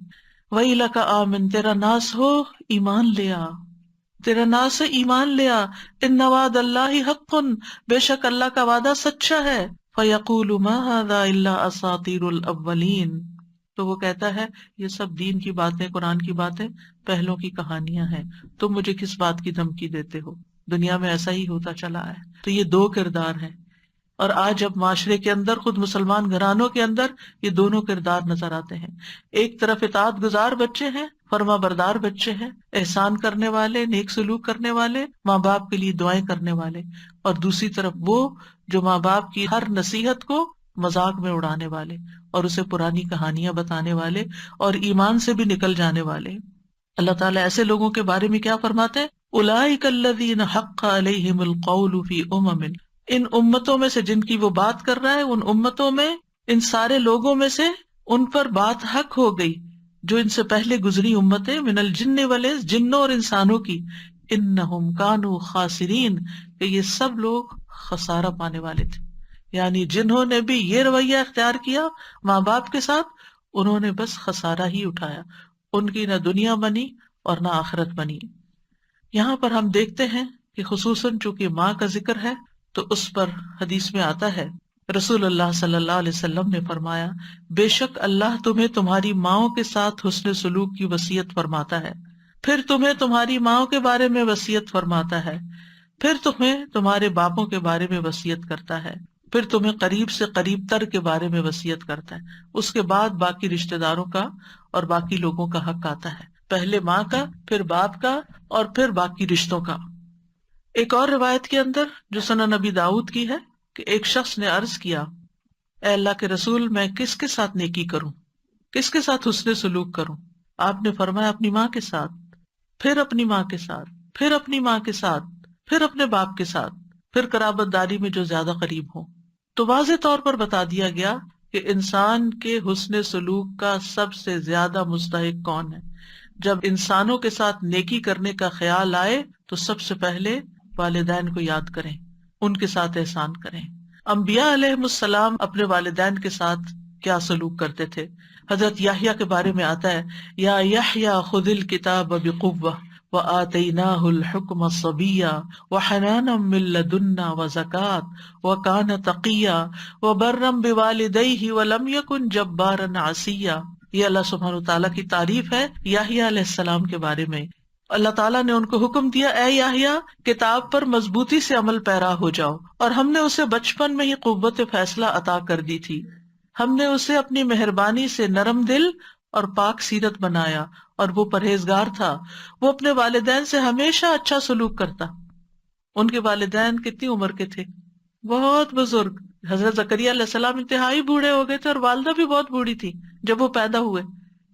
ویلک آمن، تیرا ناس ہو ایمان لیا، تیرا ناس ہے ایمان لیا. ان وعد اللہ حق، بے شک اللہ کا وعدہ سچا ہے. فیقول ما ھذا الا اساطیر الاولین، تو وہ کہتا ہے یہ سب دین کی باتیں، قرآن کی باتیں، پہلوں کی کہانیاں ہیں، تم مجھے کس بات کی دھمکی دیتے ہو، دنیا میں ایسا ہی ہوتا چلا ہے. تو یہ دو کردار ہیں، اور آج جب معاشرے کے اندر، خود مسلمان گھرانوں کے اندر یہ دونوں کردار نظر آتے ہیں. ایک طرف اطاعت گزار بچے ہیں، فرما بردار بچے ہیں، احسان کرنے والے، نیک سلوک کرنے والے، ماں باپ کے لیے دعائیں کرنے والے، اور دوسری طرف وہ جو ماں باپ کی ہر نصیحت کو مذاق میں اڑانے والے اور اسے پرانی کہانیاں بتانے والے اور ایمان سے بھی نکل جانے والے. اللہ تعالیٰ ایسے لوگوں کے بارے میں کیا فرماتے ہیں؟ اولئک الذین حق علیہم القول فی امم، ان امتوں میں سے جن کی وہ بات کر رہا ہے، ان امتوں میں، ان سارے لوگوں میں سے ان پر بات حق ہو گئی جو ان سے پہلے گزری امتیں، من الجن والانس، جنوں اور انسانوں کی. انہم کانوا خاسرین، کہ یہ سب لوگ خسارہ پانے والے تھے. یعنی جنہوں نے بھی یہ رویہ اختیار کیا ماں باپ کے ساتھ، انہوں نے بس خسارہ ہی اٹھایا، ان کی نہ دنیا بنی اور نہ آخرت بنی. یہاں پر ہم دیکھتے ہیں کہ خصوصاً چونکہ ماں کا ذکر ہے تو اس پر حدیث میں آتا ہے، رسول اللہ صلی اللہ علیہ وسلم نے فرمایا، بے شک اللہ تمہیں تمہاری ماؤں کے ساتھ حسن سلوک کی وصیت فرماتا ہے، پھر تمہیں تمہاری ماؤں کے بارے میں وصیت فرماتا ہے، پھر تمہیں تمہارے باپوں کے بارے میں وصیت کرتا ہے، پھر تمہیں قریب سے قریب تر کے بارے میں وصیت کرتا ہے. اس کے بعد باقی رشتہ داروں کا اور باقی لوگوں کا حق آتا ہے، پہلے ماں کا، پھر باپ کا، اور پھر باقی رشتوں کا. ایک اور روایت کے اندر جو سنن نبی داؤد کی ہے کہ ایک شخص نے عرض کیا، اے اللہ کے رسول، میں کس کے ساتھ نیکی کروں، کس کے ساتھ حسن سلوک کروں؟ آپ نے فرمایا اپنی ماں کے ساتھ، پھر اپنی ماں کے ساتھ، پھر اپنی ماں کے ساتھ، پھر اپنے باپ کے ساتھ، پھر قرابت داری میں جو زیادہ قریب ہوں. تو واضح طور پر بتا دیا گیا کہ انسان کے حسن سلوک کا سب سے زیادہ مستحق کون ہے. جب انسانوں کے ساتھ نیکی کرنے کا خیال آئے تو سب سے پہلے والدین کو یاد کریں، ان کے ساتھ احسان کریں. انبیاء علیہ السلام اپنے والدین کے ساتھ کیا سلوک کرتے تھے؟ حضرت یحییٰ کے بارے میں آتا ہے، یا یحییٰ خذ الکتاب بقوہ وآتیناہ الحکم صبیا وحنانا من لدنا وزکاة وکان تقیا وبرا بوالدیہ ولم یکن جبارا عصیا. یہ اللہ سبحانہ وتعالیٰ کی تعریف ہے یحییٰ علیہ السلام کے بارے میں. اللہ تعالیٰ نے ان کو حکم دیا، اے یحییٰ، کتاب پر مضبوطی سے عمل پیرا ہو جاؤ، اور ہم نے اسے بچپن میں ہی قوت فیصلہ عطا کر دی تھی. ہم نے اسے اپنی مہربانی سے نرم دل اور پاک سیرت بنایا، اور وہ پرہیزگار تھا. وہ اپنے والدین سے ہمیشہ اچھا سلوک کرتا. ان کے والدین کتنی عمر کے تھے؟ بہت بزرگ. حضرت زکریا علیہ السلام انتہائی بوڑھے ہو گئے تھے، اور والدہ بھی بہت بوڑھی تھی جب وہ پیدا ہوئے.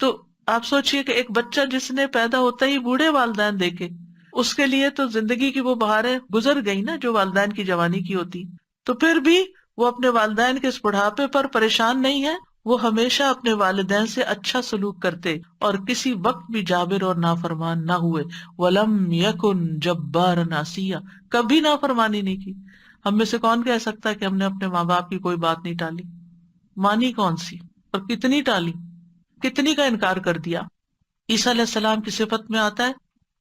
تو آپ سوچئے کہ ایک بچہ جس نے پیدا ہوتا ہی بوڑھے والدین دیکھے، اس کے لیے تو زندگی کی وہ بہاریں گزر گئی نا جو والدین کی جوانی کی ہوتی. تو پھر بھی وہ اپنے والدین کے اس بڑھاپے پر پریشان نہیں ہے، وہ ہمیشہ اپنے والدین سے اچھا سلوک کرتے اور کسی وقت بھی جابر اور نافرمان نہ ہوئے. وَلَمْ يَكُنْ جَبَّارًا عَصِيًّا، کبھی نافرمانی نہیں کی. ہم میں سے کون کہہ سکتا ہے کہ ہم نے اپنے ماں باپ کی کوئی بات نہیں ٹالی؟ مانی کون سی اور کتنی ٹالی، کتنی کا انکار کر دیا. عیسیٰ علیہ السلام کی صفت میں آتا ہے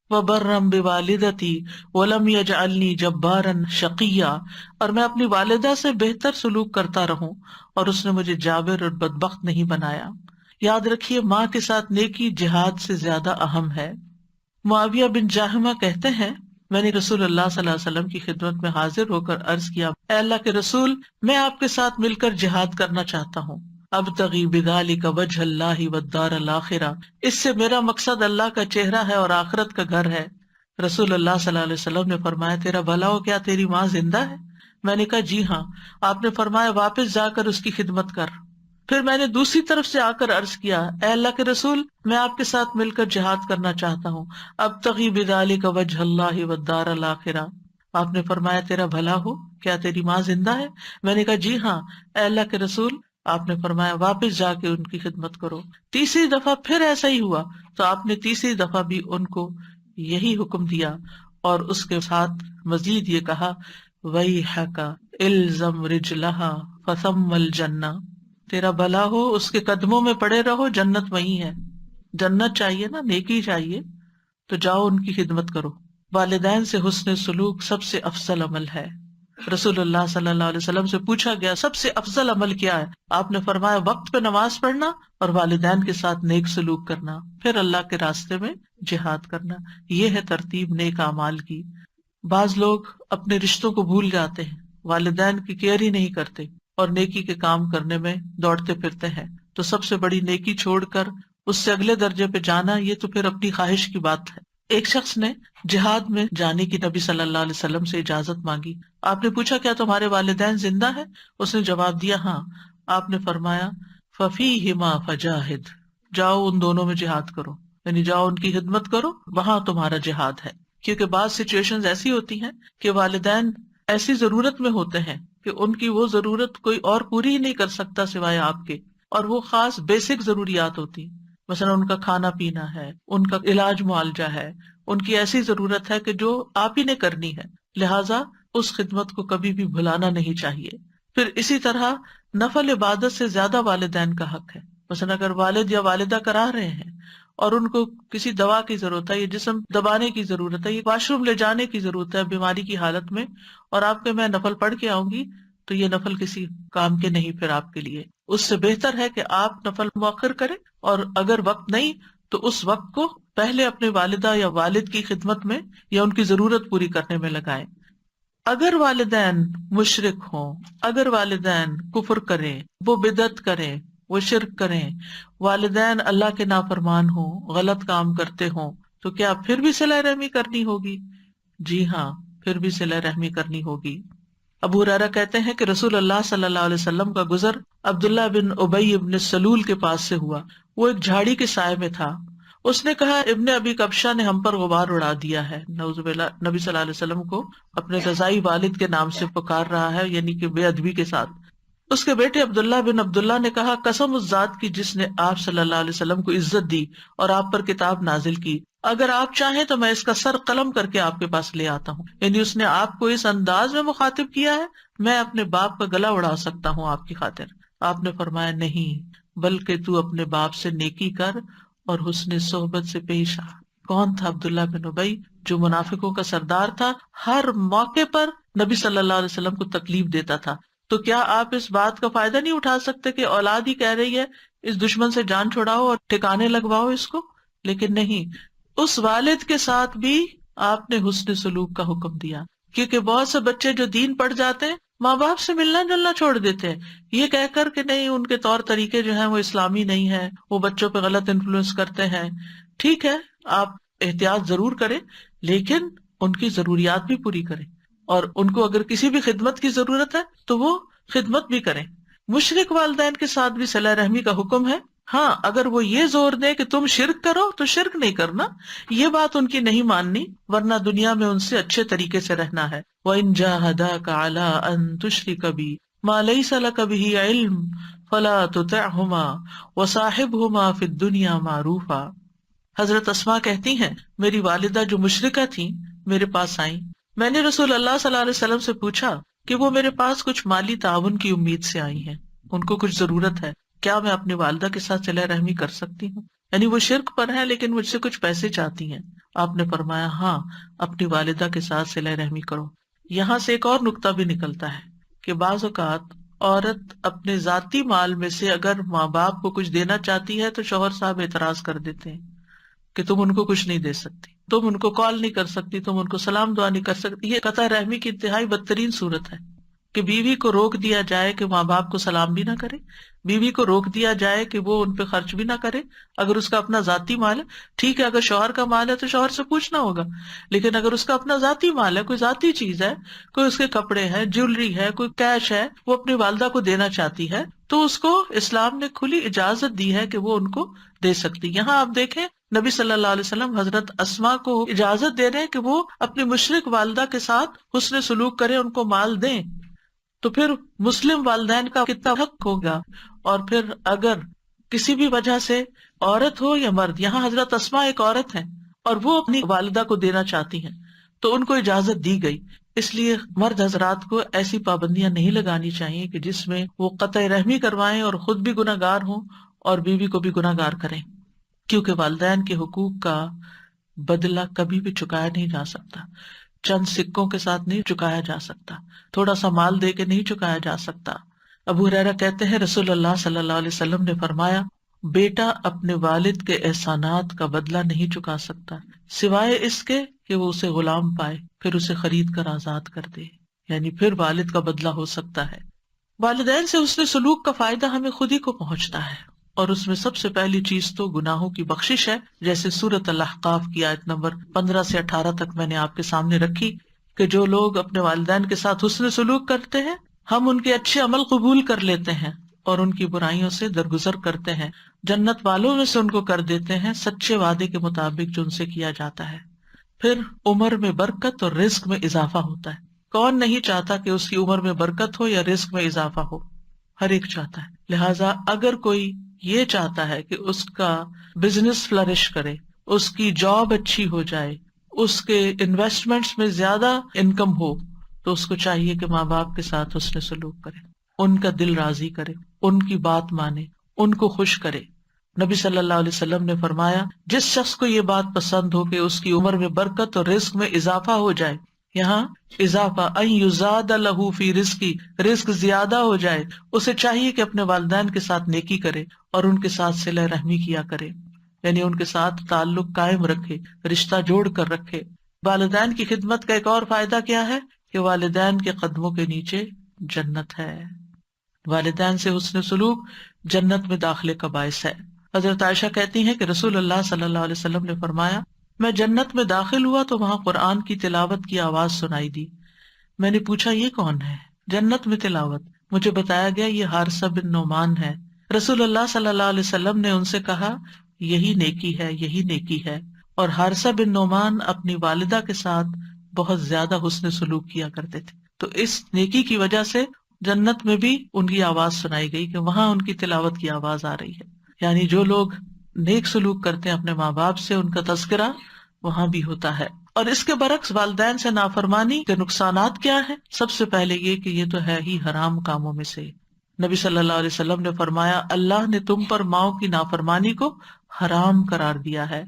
وبرم بوالدتی ولم یجعلنی جبارا شقیا، اور میں اپنی والدہ سے بہتر سلوک کرتا رہوں اور اس نے مجھے جابر اور بدبخت نہیں بنایا۔ یاد رکھیے ماں کے ساتھ نیکی جہاد سے زیادہ اہم ہے۔ معاویہ بن جاہمہ کہتے ہیں میں نے رسول اللہ صلی اللہ علیہ وسلم کی خدمت میں حاضر ہو کر عرض کیا، اے اللہ کے رسول، میں آپ کے ساتھ مل کر جہاد کرنا چاہتا ہوں۔ ابتغی بذالک وجہ اللہ والدار الآخرہ، اس سے میرا مقصد اللہ کا چہرہ ہے اور آخرت کا گھر ہے۔ رسول اللہ صلی اللہ علیہ وسلم نے فرمایا، تیرا بھلا ہو، کیا تیری ماں زندہ ہے؟ میں نے کہا جی ہاں۔ آپ نے فرمایا واپس جا کر اس کی خدمت کر۔ پھر میں نے دوسری طرف سے آ کر عرض کیا، اے اللہ کے رسول، میں آپ کے ساتھ مل کر جہاد کرنا چاہتا ہوں۔ ابتغی بذالک وجہ اللہ والدار الآخرہ۔ آپ نے فرمایا تیرا بھلا ہو، کیا تیری ماں زندہ ہے؟ میں نے کہا جی ہاں۔ اے اللہ کے رسول، آپ نے فرمایا واپس جا کے ان کی خدمت کرو۔ تیسری دفعہ پھر ایسا ہی ہوا تو آپ نے تیسری دفعہ بھی ان کو یہی حکم دیا اور اس کے ساتھ مزید یہ کہا، وَيْحَكَ إِلْزَمْ رِجْلَهَا فَثَمَّ الْجَنَّةُ، تیرا بھلا ہو، اس کے قدموں میں پڑے رہو، جنت وہی ہے۔ جنت چاہیے نا، نیکی چاہیے، تو جاؤ ان کی خدمت کرو۔ والدین سے حسن سلوک سب سے افضل عمل ہے۔ رسول اللہ صلی اللہ علیہ وسلم سے پوچھا گیا سب سے افضل عمل کیا ہے؟ آپ نے فرمایا وقت پہ نماز پڑھنا اور والدین کے ساتھ نیک سلوک کرنا، پھر اللہ کے راستے میں جہاد کرنا۔ یہ ہے ترتیب نیک اعمال کی۔ بعض لوگ اپنے رشتوں کو بھول جاتے ہیں، والدین کی کیئر ہی نہیں کرتے اور نیکی کے کام کرنے میں دوڑتے پھرتے ہیں، تو سب سے بڑی نیکی چھوڑ کر اس سے اگلے درجے پہ جانا، یہ تو پھر اپنی خواہش کی بات ہے۔ ایک شخص نے جہاد میں جانے کی نبی صلی اللہ علیہ وسلم سے اجازت مانگی۔ آپ نے پوچھا کیا تمہارے والدین زندہ ہیں؟ اس نے جواب دیا ہاں۔ آپ نے فرمایا ففیہما فجاہد، جاؤ ان دونوں میں جہاد کرو، یعنی جاؤ ان کی خدمت کرو، وہاں تمہارا جہاد ہے۔ کیونکہ بعض سچویشنز ایسی ہوتی ہیں کہ والدین ایسی ضرورت میں ہوتے ہیں کہ ان کی وہ ضرورت کوئی اور پوری ہی نہیں کر سکتا سوائے آپ کے، اور وہ خاص بیسک ضروریات ہوتی ہیں، مثلا ان کا کھانا پینا ہے، ان کا علاج معالجہ ہے، ان کی ایسی ضرورت ہے کہ جو آپ ہی نے کرنی ہے، لہٰذا اس خدمت کو کبھی بھی بھلانا نہیں چاہیے۔ پھر اسی طرح نفل عبادت سے زیادہ والدین کا حق ہے۔ مثلا اگر والد یا والدہ کرا رہے ہیں اور ان کو کسی دوا کی ضرورت ہے، یہ جسم دبانے کی ضرورت ہے، یہ واش روم لے جانے کی ضرورت ہے بیماری کی حالت میں، اور آپ کے میں نفل پڑھ کے آؤں گی، تو یہ نفل کسی کام کے نہیں پھر آپ کے لیے۔ اس سے بہتر ہے کہ آپ نفل مؤخر کریں، اور اگر وقت نہیں تو اس وقت کو پہلے اپنے والدہ یا والد کی خدمت میں یا ان کی ضرورت پوری کرنے میں لگائیں۔ اگر والدین مشرک ہوں، اگر والدین کفر کریں، وہ بدعت کریں، وہ شرک کریں، والدین اللہ کے نافرمان ہوں، غلط کام کرتے ہوں، تو کیا پھر بھی صلہ رحمی کرنی ہوگی؟ جی ہاں، پھر بھی صلہ رحمی کرنی ہوگی۔ ابو ہریرہ کہتے ہیں کہ رسول اللہ صلی اللہ علیہ وسلم کا گزر عبداللہ بن ابی ابن سلول کے پاس سے ہوا۔ وہ ایک جھاڑی کے سائے میں تھا۔ اس نے کہا ابن ابی کبشہ نے ہم پر غبار اڑا دیا ہے۔ نعوذ باللہ، نبی صلی اللہ علیہ وسلم کو اپنے رضائی والد کے نام سے پکار رہا ہے، یعنی کہ بے ادبی کے ساتھ۔ اس کے بیٹے عبداللہ بن عبداللہ نے کہا قسم اس ذات کی جس نے آپ صلی اللہ علیہ وسلم کو عزت دی اور آپ پر کتاب نازل کی، اگر آپ چاہیں تو میں اس کا سر قلم کر کے آپ کے پاس لے آتا ہوں۔ یعنی اس نے آپ کو اس انداز میں مخاطب کیا ہے، میں اپنے باپ کا گلا اڑا سکتا ہوں آپ کی خاطر۔ آپ نے فرمایا نہیں، بلکہ تو اپنے باپ سے نیکی کر اور حسن صحبت سے پیش آ۔ کون تھا عبداللہ بن ابی؟ جو منافقوں کا سردار تھا، ہر موقع پر نبی صلی اللہ علیہ وسلم کو تکلیف دیتا تھا۔ تو کیا آپ اس بات کا فائدہ نہیں اٹھا سکتے کہ اولاد ہی کہہ رہی ہے اس دشمن سے جان چھڑاؤ اور ٹھکانے لگواؤ اس کو؟ لیکن نہیں، اس والد کے ساتھ بھی آپ نے حسن سلوک کا حکم دیا، کیونکہ بہت سے بچے جو دین پڑھ جاتے ہیں ماں باپ سے ملنا جلنا چھوڑ دیتے ہیں، یہ کہہ کر کہ نہیں ان کے طور طریقے جو ہیں وہ اسلامی نہیں ہے، وہ بچوں پہ غلط انفلوئنس کرتے ہیں۔ ٹھیک ہے، آپ احتیاط ضرور کریں، لیکن ان کی ضروریات بھی پوری کریں، اور ان کو اگر کسی بھی خدمت کی ضرورت ہے تو وہ خدمت بھی کریں۔ مشرک والدین کے ساتھ بھی صلہ رحمی کا حکم ہے۔ ہاں، اگر وہ یہ زور دے کہ تم شرک کرو تو شرک نہیں کرنا، یہ بات ان کی نہیں ماننی، ورنہ دنیا میں ان سے اچھے طریقے سے رہنا ہے۔ وَإِن جَاهَدَاكَ عَلَىٰ أَن تُشْرِكَ بِي مَا لَيْسَ لَكَ بِهِ عِلْمٌ فَلَا تُطِعْهُمَا وَصَاحِبْهُمَا فِي الدُّنْيَا مَعْرُوفًا۔ حضرت اسماء کہتی ہیں میری والدہ جو مشرکہ تھیں میرے پاس آئیں، میں نے رسول اللہ صلی اللہ علیہ وسلم سے پوچھا کہ وہ میرے پاس کچھ مالی تعاون کی امید سے آئی ہیں، ان کو کچھ ضرورت ہے، کیا میں اپنی والدہ کے ساتھ صلہ رحمی کر سکتی ہوں؟ یعنی وہ شرک پر ہے لیکن مجھ سے کچھ پیسے چاہتی ہیں. آپ نے فرمایا ہاں اپنی والدہ کے ساتھ صلہ رحمی کرو. یہاں سے ایک اور نقطہ بھی نکلتا ہے کہ بعض اوقات عورت اپنے ذاتی مال میں سے اگر ماں باپ کو کچھ دینا چاہتی ہے تو شوہر صاحب اعتراض کر دیتے ہیں کہ تم ان کو کچھ نہیں دے سکتی، تم ان کو کال نہیں کر سکتی، تم ان کو سلام دعا نہیں کر سکتی. یہ قطع رحمی کی انتہائی بدترین صورت ہے کہ بیوی کو روک دیا جائے کہ ماں باپ کو سلام بھی نہ کرے، بیوی کو روک دیا جائے کہ وہ ان پہ خرچ بھی نہ کرے. اگر اس کا اپنا ذاتی مال ہے ٹھیک ہے، اگر شوہر کا مال ہے تو شوہر سے پوچھنا ہوگا، لیکن اگر اس کا اپنا ذاتی مال ہے، کوئی ذاتی چیز ہے، کوئی اس کے کپڑے ہے، جیولری ہے، کوئی کیش ہے، وہ اپنی والدہ کو دینا چاہتی ہے تو اس کو اسلام نے کھلی اجازت دی ہے کہ وہ ان کو دے سکتی. یہاں آپ دیکھیں نبی صلی اللہ علیہ وسلم حضرت اسماء کو اجازت دے رہے ہیں کہ وہ اپنی مشرک والدہ کے ساتھ حسن سلوک کریں، ان کو مال دیں. تو پھر مسلم والدین کا کتنا حق ہوگا. اور پھر اگر کسی بھی وجہ سے عورت ہو یا مرد، یہاں حضرت اسماء ایک عورت ہیں اور وہ اپنی والدہ کو دینا چاہتی ہیں تو ان کو اجازت دی گئی. اس لیے مرد حضرات کو ایسی پابندیاں نہیں لگانی چاہیے کہ جس میں وہ قطع رحمی کروائیں اور خود بھی گناہ گار ہوں اور بیوی کو بھی گناہ گار کریں، کیونکہ والدین کے حقوق کا بدلہ کبھی بھی چکایا نہیں جا سکتا، چند سکوں کے ساتھ نہیں چکایا جا سکتا، تھوڑا سا مال دے کے نہیں چکایا جا سکتا. ابو ہریرہ کہتے ہیں رسول اللہ صلی اللہ علیہ وسلم نے فرمایا بیٹا اپنے والد کے احسانات کا بدلہ نہیں چکا سکتا سوائے اس کے کہ وہ اسے غلام پائے پھر اسے خرید کر آزاد کر دے، یعنی پھر والد کا بدلہ ہو سکتا ہے. والدین سے حسن سلوک کا فائدہ ہمیں خود ہی کو پہنچتا ہے، اور اس میں سب سے پہلی چیز تو گناہوں کی بخشش ہے، جیسے سورۃ الاحقاف کی آیت نمبر 15 سے 18 تک میں نے آپ کے سامنے رکھی کہ جو لوگ اپنے والدین کے ساتھ حسن سلوک کرتے ہیں ہم ان کے اچھے عمل قبول کر لیتے ہیں اور ان کی برائیوں سے درگزر کرتے ہیں، جنت والوں میں سے ان کو کر دیتے ہیں سچے وعدے کے مطابق جو ان سے کیا جاتا ہے. پھر عمر میں برکت اور رزق میں اضافہ ہوتا ہے. کون نہیں چاہتا کہ اس کی عمر میں برکت ہو یا رزق میں اضافہ ہو؟ ہر ایک چاہتا ہے. لہٰذا اگر کوئی یہ چاہتا ہے کہ اس کا بزنس فلرش کرے، اس کی جاب اچھی ہو جائے، اس کے انویسٹمنٹس میں زیادہ انکم ہو، تو اس کو چاہیے کہ ماں باپ کے ساتھ حسن سلوک کرے، ان کا دل راضی کرے، ان کی بات مانے، ان کو خوش کرے. نبی صلی اللہ علیہ وسلم نے فرمایا جس شخص کو یہ بات پسند ہو کہ اس کی عمر میں برکت اور رزق میں اضافہ ہو جائے، یہاں اضافہ ان یزاد لہ فی رزقی، رزق زیادہ ہو جائے، اسے چاہیے کہ اپنے والدین کے ساتھ نیکی کرے اور ان کے ساتھ صلہ رحمی کیا کرے، یعنی ان کے ساتھ تعلق قائم رکھے، رشتہ جوڑ کر رکھے. والدین کی خدمت کا ایک اور فائدہ کیا ہے کہ والدین کے قدموں کے نیچے جنت ہے. والدین سے حسن سلوک جنت میں داخلے کا باعث ہے. حضرت عائشہ کہتی ہیں کہ رسول اللہ صلی اللہ علیہ وسلم نے فرمایا میں جنت میں داخل ہوا تو وہاں قرآن کی تلاوت کی آواز سنائی دی. میں نے پوچھا یہ کون ہے؟ جنت میں تلاوت. مجھے بتایا گیا یہ حارثہ بن نعمان ہے. رسول اللہ صلی اللہ علیہ وسلم نے ان سے کہا یہی نیکی ہے، یہی نیکی ہے. اور حارثہ بن نعمان اپنی والدہ کے ساتھ بہت زیادہ حسن سلوک کیا کرتے تھے، تو اس نیکی کی وجہ سے جنت میں بھی ان کی آواز سنائی گئی کہ وہاں ان کی تلاوت کی آواز آ رہی ہے. یعنی جو لوگ نیک سلوک کرتے ہیں اپنے ماں باپ سے، ان کا تذکرہ وہاں بھی ہوتا ہے. اور اس کے برعکس والدین سے نافرمانی کے نقصانات کیا ہیں؟ سب سے پہلے یہ کہ یہ تو ہے ہی حرام کاموں میں سے. نبی صلی اللہ علیہ وسلم نے فرمایا اللہ نے تم پر ماؤں کی نافرمانی کو حرام قرار دیا ہے.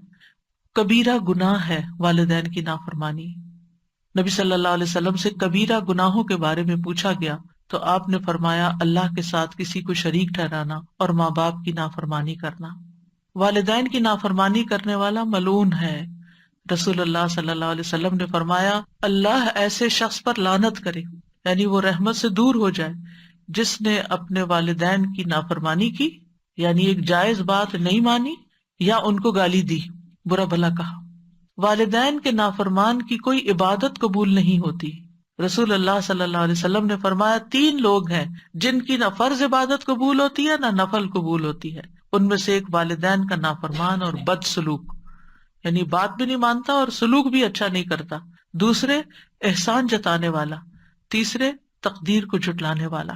کبیرہ گناہ ہے والدین کی نافرمانی. نبی صلی اللہ علیہ وسلم سے کبیرہ گناہوں کے بارے میں پوچھا گیا تو آپ نے فرمایا اللہ کے ساتھ کسی کو شریک ٹھہرانا اور ماں باپ کی نافرمانی کرنا. والدین کی نافرمانی کرنے والا ملعون ہے. رسول اللہ صلی اللہ علیہ وسلم نے فرمایا اللہ ایسے شخص پر لعنت کرے، یعنی وہ رحمت سے دور ہو جائے جس نے اپنے والدین کی نافرمانی کی، یعنی ایک جائز بات نہیں مانی یا ان کو گالی دی، برا بھلا کہا. والدین کے نافرمان کی کوئی عبادت قبول نہیں ہوتی. رسول اللہ صلی اللہ علیہ وسلم نے فرمایا 3 لوگ ہیں جن کی نہ فرض عبادت قبول ہوتی ہے نہ نفل قبول ہوتی ہے. ان میں سے ایک والدین کا نافرمان اور بد سلوک، یعنی بات بھی نہیں مانتا اور سلوک بھی اچھا نہیں کرتا. دوسرے احسان جتانے والا. تیسرے تقدیر کو جھٹلانے والا.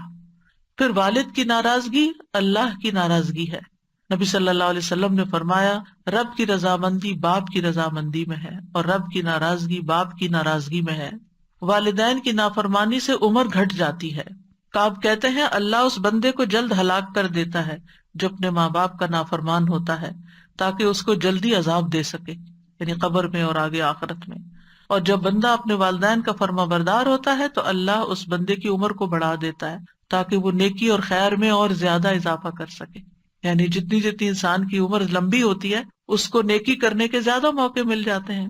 پھر والد کی ناراضگی اللہ کی ناراضگی ہے. نبی صلی اللہ علیہ وسلم نے فرمایا رب کی رضامندی باپ کی رضامندی میں ہے اور رب کی ناراضگی باپ کی ناراضگی میں ہے. والدین کی نافرمانی سے عمر گھٹ جاتی ہے. کعب کہتے ہیں اللہ اس بندے کو جلد ہلاک کر دیتا ہے جو اپنے ماں باپ کا نافرمان ہوتا ہے. تاکہ اس کو جلدی عذاب دے سکے، یعنی قبر میں اور آگے آخرت میں۔ اور جب بندہ اپنے والدین کا فرما بردار ہوتا ہے تو اللہ اس بندے کی عمر کو بڑھا دیتا ہے تاکہ وہ نیکی اور خیر میں اور زیادہ اضافہ کر سکے، یعنی جتنی جتنی انسان کی عمر لمبی ہوتی ہے اس کو نیکی کرنے کے زیادہ موقع مل جاتے ہیں،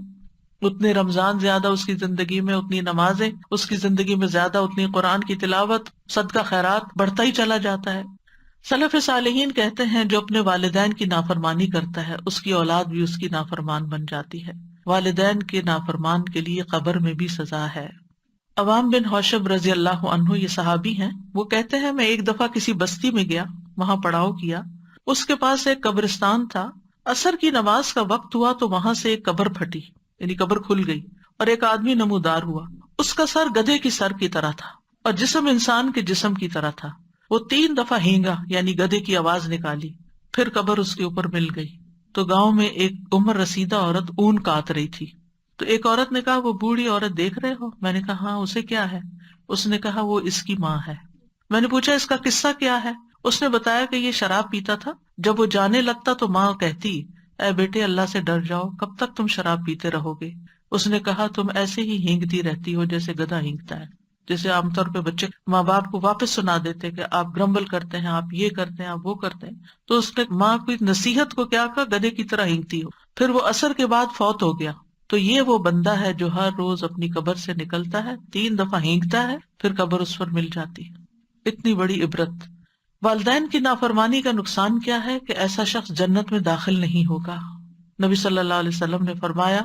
اتنے رمضان زیادہ اس کی زندگی میں، اتنی نمازیں اس کی زندگی میں زیادہ، اتنی قرآن کی تلاوت، صدقہ خیرات بڑھتا ہی چلا جاتا ہے۔ سلف صالحین کہتے ہیں جو اپنے والدین کی نافرمانی کرتا ہے اس کی اولاد بھی اس کی نافرمان بن جاتی ہے۔ والدین کے نافرمان کے لیے قبر میں بھی سزا ہے۔ عوام بن حوشب رضی اللہ عنہ یہ صحابی ہیں، وہ کہتے ہیں میں ایک دفعہ کسی بستی میں گیا، وہاں پڑاؤ کیا، اس کے پاس ایک قبرستان تھا، عصر کی نماز کا وقت ہوا تو وہاں سے ایک قبر پھٹی، یعنی قبر کھل گئی اور ایک آدمی نمودار ہوا، اس کا سر گدھے کی سر کی طرح تھا اور جسم انسان کے جسم کی طرح تھا۔ وہ 3 دفعہ ہینگا یعنی گدھے کی آواز نکالی، پھر قبر اس کے اوپر مل گئی۔ تو گاؤں میں ایک عمر رسیدہ عورت اون کاٹ رہی تھی، تو ایک عورت نے کہا وہ بوڑھی عورت دیکھ رہے ہو؟ میں نے کہا ہاں، اسے کیا ہے؟ اس نے کہا وہ اس کی ماں ہے۔ میں نے پوچھا اس کا قصہ کیا ہے؟ اس نے بتایا کہ یہ شراب پیتا تھا، جب وہ جانے لگتا تو ماں کہتی اے بیٹے اللہ سے ڈر جاؤ، کب تک تم شراب پیتے رہو گے؟ اس نے کہا تم ایسے ہی ہینگتی رہتی ہو جیسے گدھا ہینگتا ہے۔ جیسے عام طور پہ بچے ماں باپ کو واپس سنا دیتے کہ آپ گرمبل کرتے ہیں، آپ یہ کرتے ہیں، آپ وہ کرتے ہیں، تو اس نے ماں کی نصیحت کو کیا کہا، گدھے کی طرح ہینگتی ہو۔ پھر وہ عصر کے بعد فوت ہو گیا۔ تو یہ وہ بندہ ہے جو ہر روز اپنی قبر سے نکلتا ہے، 3 دفعہ ہینگتا ہے، پھر قبر اس پر مل جاتی ہے۔ اتنی بڑی عبرت۔ والدین کی نافرمانی کا نقصان کیا ہے کہ ایسا شخص جنت میں داخل نہیں ہوگا۔ نبی صلی اللہ علیہ وسلم نے فرمایا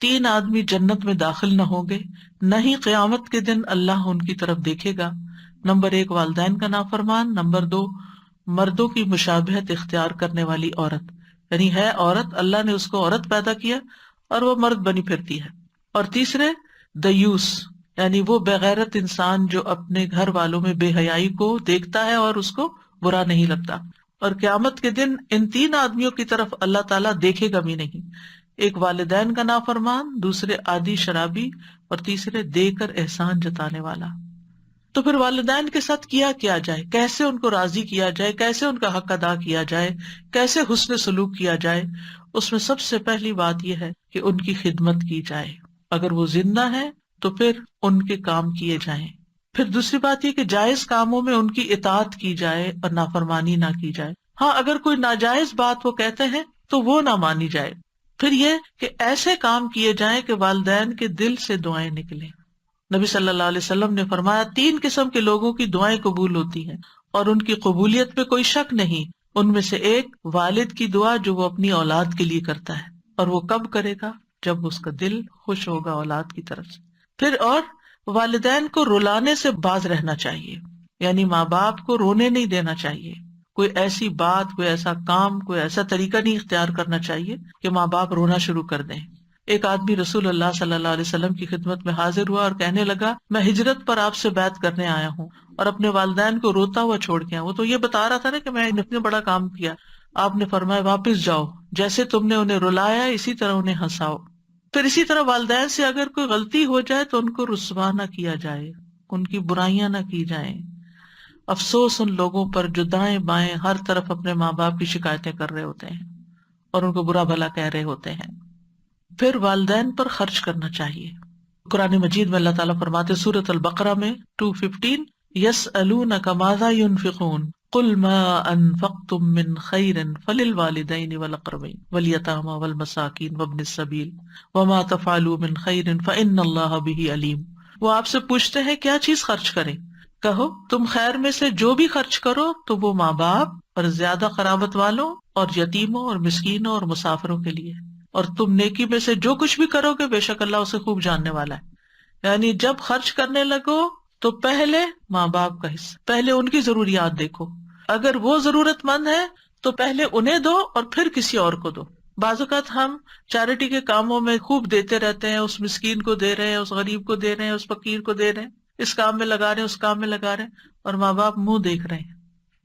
3 آدمی جنت میں داخل نہ ہوں گے، نہ ہی قیامت کے دن اللہ ان کی طرف دیکھے گا۔ نمبر 1 والدین کا نافرمان، نمبر 2 مردوں کی مشابہت اختیار کرنے والی عورت، یعنی ہے عورت، اللہ نے اس کو عورت پیدا کیا اور وہ مرد بنی پھرتی ہے، اور تیسرے دیوس، یعنی وہ بغیرت انسان جو اپنے گھر والوں میں بے حیائی کو دیکھتا ہے اور اس کو برا نہیں لگتا۔ اور قیامت کے دن ان 3 آدمیوں کی طرف اللہ تعالیٰ دیکھے گا بھی نہیں، ایک والدین کا نافرمان، دوسرے عادی شرابی، اور تیسرے دے کر احسان جتانے والا۔ تو پھر والدین کے ساتھ کیا جائے، کیسے ان کو راضی کیا جائے، کیسے ان کا حق ادا کیا جائے، کیسے حسن سلوک کیا جائے؟ اس میں سب سے پہلی بات یہ ہے کہ ان کی خدمت کی جائے، اگر وہ زندہ ہیں تو پھر ان کے کام کیے جائیں۔ پھر دوسری بات یہ کہ جائز کاموں میں ان کی اطاعت کی جائے اور نافرمانی نہ کی جائے۔ ہاں اگر کوئی ناجائز بات وہ کہتے ہیں تو وہ نہ مانی جائے۔ پھر یہ کہ ایسے کام کیے جائیں کہ والدین کے دل سے دعائیں نکلیں۔ نبی صلی اللہ علیہ وسلم نے فرمایا 3 قسم کے لوگوں کی دعائیں قبول ہوتی ہیں اور ان کی قبولیت پہ کوئی شک نہیں۔ ان میں سے ایک والد کی دعا جو وہ اپنی اولاد کے لیے کرتا ہے، اور وہ کب کرے گا؟ جب اس کا دل خوش ہوگا اولاد کی طرف سے۔ پھر اور والدین کو رلانے سے باز رہنا چاہیے، یعنی ماں باپ کو رونے نہیں دینا چاہیے، کوئی ایسی بات، کوئی ایسا کام، کوئی ایسا طریقہ نہیں اختیار کرنا چاہیے کہ ماں باپ رونا شروع کر دیں۔ ایک آدمی رسول اللہ صلی اللہ علیہ وسلم کی خدمت میں حاضر ہوا اور کہنے لگا میں ہجرت پر آپ سے بیعت کرنے آیا ہوں اور اپنے والدین کو روتا ہوا چھوڑ کے آیا۔ وہ تو یہ بتا رہا تھا نا کہ میں نے اتنا بڑا کام کیا۔ آپ نے فرمایا واپس جاؤ، جیسے تم نے انہیں رلایا اسی طرح انہیں ہنساؤ۔ پھر اسی طرح والدین سے اگر کوئی غلطی ہو جائے تو ان کو رسوا نہ کیا جائے، ان کی برائیاں نہ کی جائیں۔ افسوس ان لوگوں پر جو دائیں بائیں ہر طرف اپنے ماں باپ کی شکایتیں کر رہے ہوتے ہیں اور ان کو برا بھلا کہہ رہے ہوتے ہیں۔ پھر والدین پر خرچ کرنا چاہیے۔ قرآن مجید میں اللہ تعالیٰ فرماتے سورۃ البقرہ میں 215 یسألونک ماذا ينفقون قل ما انفقتم من خیر فللوالدین والاقربین والیتامى والمساکین وابن السبیل وما تفعلوا من خیر فإن اللہ بہ علیم۔ وہ آپ سے پوچھتے ہیں کیا چیز خرچ کریں، کہو تم خیر میں سے جو بھی خرچ کرو تو وہ ماں باپ اور زیادہ قرابت والوں اور یتیموں اور مسکینوں اور مسافروں کے لیے، اور تم نیکی میں سے جو کچھ بھی کرو گے بے شک اللہ اسے خوب جاننے والا ہے۔ یعنی جب خرچ کرنے لگو تو پہلے ماں باپ کا حصہ، پہلے ان کی ضروریات دیکھو، اگر وہ ضرورت مند ہے تو پہلے انہیں دو اور پھر کسی اور کو دو۔ بعض اوقات ہم چیریٹی کے کاموں میں خوب دیتے رہتے ہیں، اس مسکین کو دے رہے ہیں، اس غریب کو دے رہے ہیں، اس فقیر کو دے رہے ہیں، اس کام میں لگا رہے ہیں، اس کام میں لگا رہے ہیں، اور ماں باپ منہ دیکھ رہے ہیں،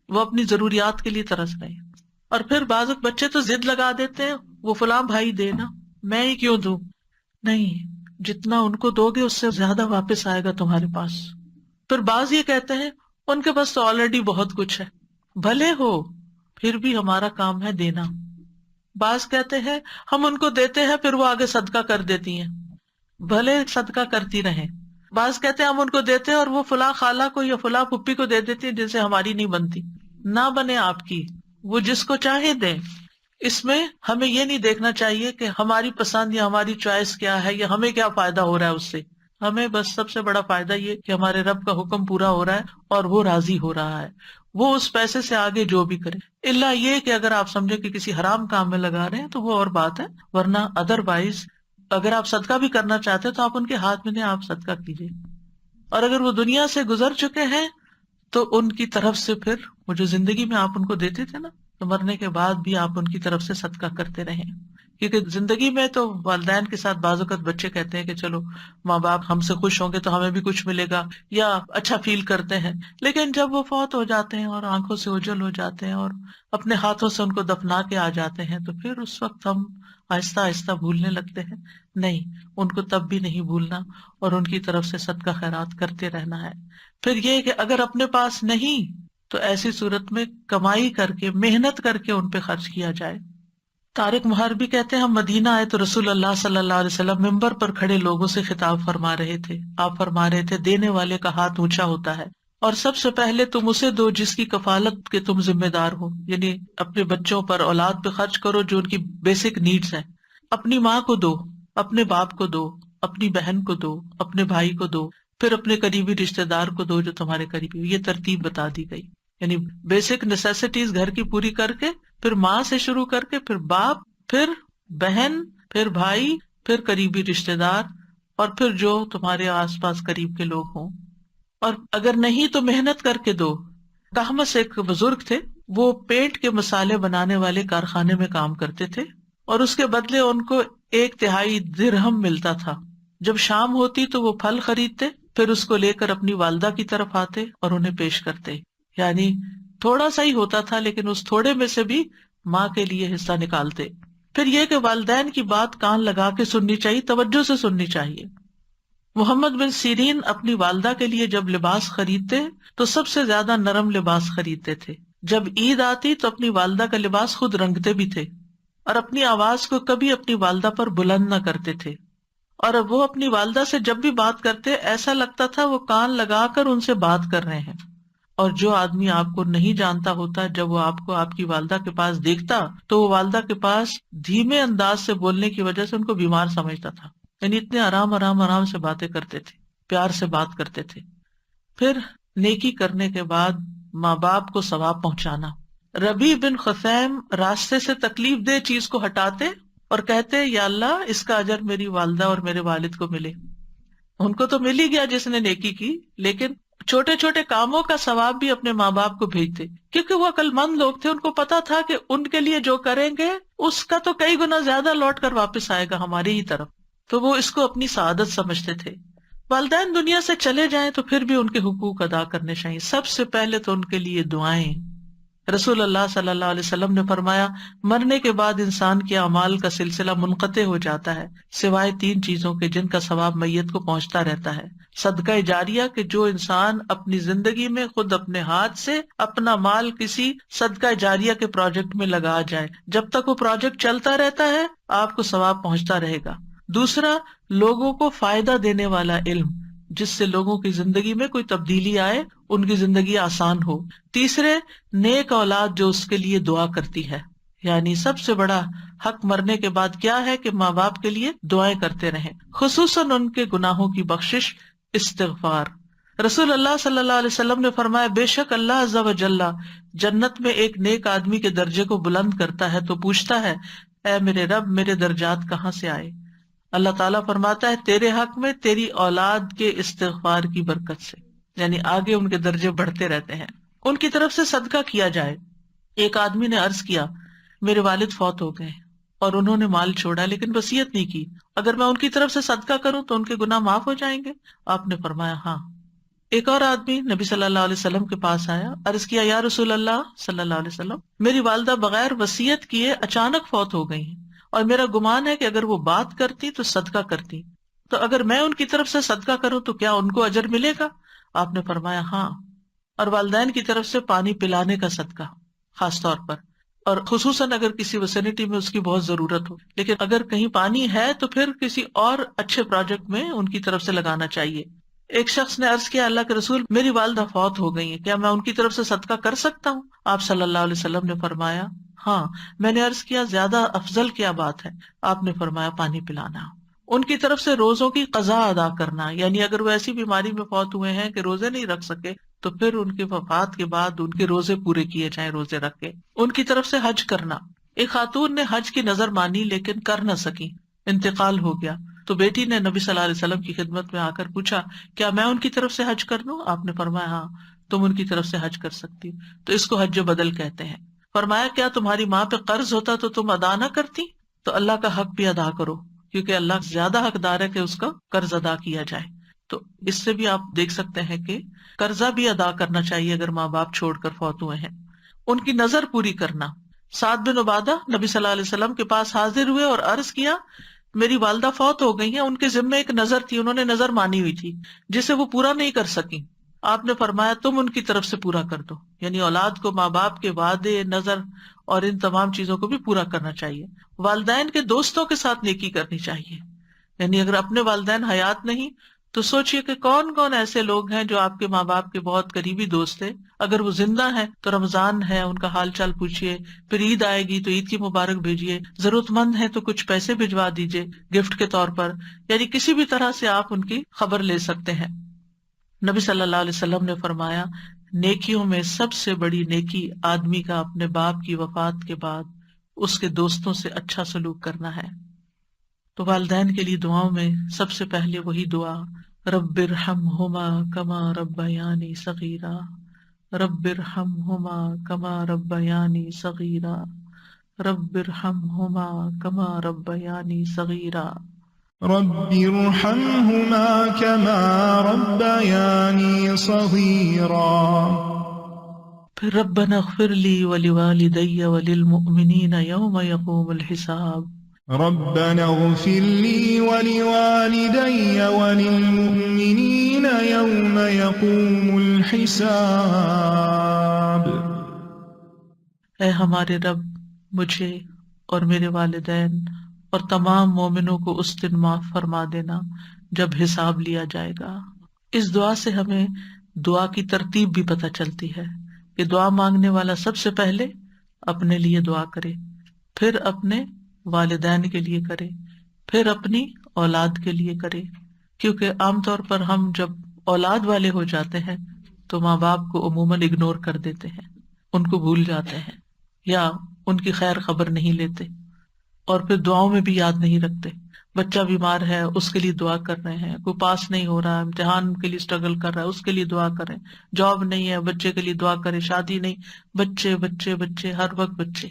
وہ اپنی ضروریات کے لیے ترس رہے ہیں۔ اور پھر بعض بچے تو ضد لگا دیتے ہیں وہ فلاں بھائی دے نا، میں ہی کیوں دوں؟ نہیں، جتنا ان کو دو گے اس سے زیادہ واپس آئے گا تمہارے پاس۔ پھر بعض یہ کہتے ہیں ان کے پاس تو آلریڈی بہت کچھ ہے، بھلے ہو پھر بھی ہمارا کام ہے دینا۔ بعض کہتے ہیں ہم ان کو دیتے ہیں پھر وہ آگے صدقہ کر دیتی ہیں، بھلے صدقہ کرتی رہیں. بعض کہتے ہیں ہم ان کو دیتے ہیں اور وہ فلاں خالہ کو یا فلاں پھپھی کو دے دیتی ہیں جن سے ہماری نہیں بنتی. نہ بنے آپ کی، وہ جس کو چاہے دیں. اس میں ہمیں یہ نہیں دیکھنا چاہیے کہ ہماری پسند یا ہماری چوائس کیا ہے یا ہمیں کیا فائدہ ہو رہا ہے اس سے. ہمیں بس سب سے بڑا فائدہ یہ کہ ہمارے رب کا حکم پورا ہو رہا ہے اور وہ راضی ہو رہا ہے. وہ اس پیسے سے آگے جو بھی کرے، الا یہ کہ اگر آپ سمجھے کہ کسی حرام کام میں لگا رہے ہیں تو وہ اور بات ہے، ورنہ ادر وائز اگر آپ صدقہ بھی کرنا چاہتے ہیں تو آپ ان کے ہاتھ میں دیں، آپ صدقہ کیجیے. اور اگر وہ دنیا سے گزر چکے ہیں تو ان کی طرف سے پھر وہ جو زندگی میں آپ ان کو دیتے تھے نا، تو مرنے کے بعد بھی آپ ان کی طرف سے صدقہ کرتے رہیں. کیونکہ زندگی میں تو والدین کے ساتھ بعض اوقات بچے کہتے ہیں کہ چلو ماں باپ ہم سے خوش ہوں گے تو ہمیں بھی کچھ ملے گا، یا اچھا فیل کرتے ہیں. لیکن جب وہ فوت ہو جاتے ہیں اور آنکھوں سے اوجھل ہو جاتے ہیں اور اپنے ہاتھوں سے ان کو دفنا کے آ جاتے ہیں تو پھر اس وقت ہم آہستہ آہستہ بھولنے لگتے ہیں. نہیں، ان کو تب بھی نہیں بھولنا اور ان کی طرف سے صدقہ خیرات کرتے رہنا ہے. پھر یہ کہ اگر اپنے پاس نہیں تو ایسی صورت میں کمائی کر کے، محنت کر کے ان پہ خرچ کیا جائے. طارق محربی کہتے ہیں ہم مدینہ آئے تو رسول اللہ صلی اللہ علیہ وسلم ممبر پر کھڑے لوگوں سے خطاب فرما رہے تھے. آپ فرما رہے تھے دینے والے کا ہاتھ اونچا ہوتا ہے اور سب سے پہلے تم اسے دو جس کی کفالت کے تم ذمہ دار ہو، یعنی اپنے بچوں پر، اولاد پہ خرچ کرو جو ان کی بیسک نیڈز ہیں. اپنی ماں کو دو، اپنے باپ کو دو، اپنی بہن کو دو، اپنے بھائی کو دو، پھر اپنے قریبی رشتے دار کو دو جو تمہارے قریبی. یہ ترتیب بتا دی گئی، یعنی بیسک نیسیسٹیز گھر کی پوری کر کے، پھر ماں سے شروع کر کے، پھر باپ، پھر بہن، پھر بھائی، پھر قریبی رشتے دار، اور پھر جو تمہارے آس پاس قریب کے لوگ ہوں. اور اگر نہیں تو محنت کر کے دو. کہمس ایک بزرگ تھے، وہ پینٹ کے مسالے بنانے والے کارخانے میں کام کرتے تھے اور اس کے بدلے ان کو 1/3 درہم ملتا تھا. جب شام ہوتی تو وہ پھل خریدتے، پھر اس کو لے کر اپنی والدہ کی طرف آتے اور انہیں پیش کرتے. یعنی تھوڑا سا ہی ہوتا تھا لیکن اس تھوڑے میں سے بھی ماں کے لیے حصہ نکالتے. پھر یہ کہ والدین کی بات کان لگا کے سننی چاہیے، توجہ سے سننی چاہیے. محمد بن سیرین اپنی والدہ کے لیے جب لباس خریدتے تو سب سے زیادہ نرم لباس خریدتے تھے. جب عید آتی تو اپنی والدہ کا لباس خود رنگتے بھی تھے اور اپنی آواز کو کبھی اپنی والدہ پر بلند نہ کرتے تھے. اور اب وہ اپنی والدہ سے جب بھی بات کرتے ایسا لگتا تھا وہ کان لگا کر ان سے بات کر رہے ہیں. اور جو آدمی آپ کو نہیں جانتا ہوتا جب وہ آپ کو آپ کی والدہ کے پاس دیکھتا تو وہ والدہ کے پاس دھیمے انداز سے بولنے کی وجہ سے ان کو بیمار سمجھتا تھا. یعنی اتنے آرام سے باتیں کرتے تھے، پیار سے بات کرتے تھے. پھر نیکی کرنے کے بعد ماں باپ کو ثواب پہنچانا. ربیع بن خثیم راستے سے تکلیف دہ چیز کو ہٹاتے اور کہتے یا اللہ اس کا اجر میری والدہ اور میرے والد کو ملے. ان کو تو مل ہی گیا جس نے نیکی کی، لیکن چھوٹے چھوٹے کاموں کا ثواب بھی اپنے ماں باپ کو بھیجتے کیونکہ وہ عقل مند لوگ تھے. ان کو پتا تھا کہ ان کے لیے جو کریں گے اس کا تو کئی گنا زیادہ لوٹ کر واپس آئے گا ہماری ہی طرف، تو وہ اس کو اپنی سعادت سمجھتے تھے. والدین دنیا سے چلے جائیں تو پھر بھی ان کے حقوق ادا کرنے چاہیے. سب سے پہلے تو ان کے لیے دعائیں. رسول اللہ صلی اللہ علیہ وسلم نے فرمایا مرنے کے بعد انسان کے اعمال کا سلسلہ منقطع ہو جاتا ہے سوائے 3 چیزوں کے جن کا ثواب میت کو پہنچتا رہتا ہے. صدقہ جاریہ کہ جو انسان اپنی زندگی میں خود اپنے ہاتھ سے اپنا مال کسی صدقہ جاریہ کے پروجیکٹ میں لگا جائے، جب تک وہ پروجیکٹ چلتا رہتا ہے آپ کو ثواب پہنچتا رہے گا. دوسرا، لوگوں کو فائدہ دینے والا علم جس سے لوگوں کی زندگی میں کوئی تبدیلی آئے، ان کی زندگی آسان ہو. تیسرے، نیک اولاد جو اس کے لیے دعا کرتی ہے. یعنی سب سے بڑا حق مرنے کے بعد کیا ہے کہ ماں باپ کے لیے دعائیں کرتے رہیں، خصوصاً ان کے گناہوں کی بخشش، استغفار. رسول اللہ صلی اللہ علیہ وسلم نے فرمایا بے شک اللہ عز و جل جنت میں ایک نیک آدمی کے درجے کو بلند کرتا ہے تو پوچھتا ہے اے میرے رب میرے درجات کہاں سے آئے؟ اللہ تعالیٰ فرماتا ہے تیرے حق میں تیری اولاد کے استغفار کی برکت سے. یعنی آگے ان کے درجے بڑھتے رہتے ہیں. ان کی طرف سے صدقہ کیا جائے. ایک آدمی نے عرض کیا میرے والد فوت ہو گئے اور انہوں نے مال چھوڑا لیکن وصیت نہیں کی، اگر میں ان کی طرف سے صدقہ کروں تو ان کے گناہ معاف ہو جائیں گے؟ آپ نے فرمایا ہاں. ایک اور آدمی نبی صلی اللہ علیہ وسلم کے پاس آیا، عرض کیا یا رسول اللہ صلی اللہ علیہ وسلم میری والدہ بغیر وصیت کیے اچانک فوت ہو گئی ہیں اور میرا گمان ہے کہ اگر وہ بات کرتی تو صدقہ کرتی، تو اگر میں ان کی طرف سے صدقہ کروں تو کیا ان کو اجر ملے گا؟ آپ نے فرمایا ہاں. اور والدین کی طرف سے پانی پلانے کا صدقہ خاص طور پر، اور خصوصاً اگر کسی ویسینٹی میں اس کی بہت ضرورت ہو. لیکن اگر کہیں پانی ہے تو پھر کسی اور اچھے پروجیکٹ میں ان کی طرف سے لگانا چاہیے. ایک شخص نے عرض کیا اللہ کے رسول میری والدہ فوت ہو گئی ہیں، کیا میں ان کی طرف سے صدقہ کر سکتا ہوں؟ آپ صلی اللہ علیہ وسلم نے فرمایا ہاں. میں نے عرض کیا زیادہ افضل کیا بات ہے؟ آپ نے فرمایا پانی پلانا. ان کی طرف سے روزوں کی قضا ادا کرنا، یعنی اگر وہ ایسی بیماری میں فوت ہوئے ہیں کہ روزے نہیں رکھ سکے تو پھر ان کی وفات کے بعد ان کے روزے پورے کیے جائیں، روزے رکھ کے. ان کی طرف سے حج کرنا. ایک خاتون نے حج کی نظر مانی لیکن کر نہ سکی، انتقال ہو گیا تو بیٹی نے نبی صلی اللہ علیہ وسلم کی خدمت میں آ کر پوچھا کیا میں ان کی طرف سے حج کر لوں؟ آپ نے فرمایا ہاں تم ان کی طرف سے حج کر سکتی. تو اس کو حج بدل کہتے ہیں. فرمایا کیا تمہاری ماں پہ قرض ہوتا تو تم ادا نہ کرتی؟ تو اللہ کا حق بھی ادا کرو، کیونکہ اللہ زیادہ حقدار ہے کہ اس کا قرض ادا کیا جائے. تو اس سے بھی آپ دیکھ سکتے ہیں کہ قرضہ بھی ادا کرنا چاہیے اگر ماں باپ چھوڑ کر فوت ہوئے ہیں. ان کی نظر پوری کرنا. سعد بن عبادہ نبی صلی اللہ علیہ وسلم کے پاس حاضر ہوئے اور عرض کیا میری والدہ فوت ہو گئی ہیں، ان کے ذمے ایک نظر تھی، انہوں نے نظر مانی ہوئی تھی جسے وہ پورا نہیں کر سکی. آپ نے فرمایا تم ان کی طرف سے پورا کر دو، یعنی اولاد کو ماں باپ کے وعدے، نظر اور ان تمام چیزوں کو بھی پورا کرنا چاہیے. والدین کے دوستوں کے ساتھ نیکی کرنی چاہیے، یعنی اگر اپنے والدین حیات نہیں تو سوچئے کہ کون کون ایسے لوگ ہیں جو آپ کے ماں باپ کے بہت قریبی دوست تھے. اگر وہ زندہ ہیں تو رمضان ہے ان کا حال چال پوچھیے، پھر عید آئے گی تو عید کی مبارک بھیجیے، ضرورت مند ہے تو کچھ پیسے بھجوا دیجیے گفٹ کے طور پر، یعنی کسی بھی طرح سے آپ ان کی خبر لے سکتے ہیں. نبی صلی اللہ علیہ وسلم نے فرمایا نیکیوں میں سب سے بڑی نیکی آدمی کا اپنے باپ کی وفات کے بعد اس کے دوستوں سے اچھا سلوک کرنا ہے. تو والدین کے لیے دعاؤں میں سب سے پہلے وہی دعا رب ارحمہما کما ربیانی صغیرا، رب ارحمہما کما ربیانی صغیرا، رب ارحمہما کما ربیانی صغیرا. رب ارحمهما كما ربياني صغيرا. پھر ربنا اغفر لی ولوالدی وللمؤمنین یوم یقوم الحساب. ربنا اغفر لي ولوالدي وللمؤمنين يوم يقوم الحساب. اے ہمارے رب مجھے اور میرے والدین اور تمام مومنوں کو اس دن معاف فرما دینا جب حساب لیا جائے گا. اس دعا سے ہمیں دعا کی ترتیب بھی پتہ چلتی ہے کہ دعا مانگنے والا سب سے پہلے اپنے لیے دعا کرے، پھر اپنے والدین کے لیے کرے، پھر اپنی اولاد کے لیے کرے. کیونکہ عام طور پر ہم جب اولاد والے ہو جاتے ہیں تو ماں باپ کو عموماً اگنور کر دیتے ہیں، ان کو بھول جاتے ہیں یا ان کی خیر خبر نہیں لیتے، اور پھر دعاؤں میں بھی یاد نہیں رکھتے. بچہ بیمار ہے اس کے لیے دعا کر رہے ہیں، کوئی پاس نہیں ہو رہا امتحان کے لیے اسٹرگل کر رہا ہے اس کے لیے دعا کریں، جاب نہیں ہے بچے کے لیے دعا کریں، شادی نہیں، بچے بچے بچے ہر وقت بچے،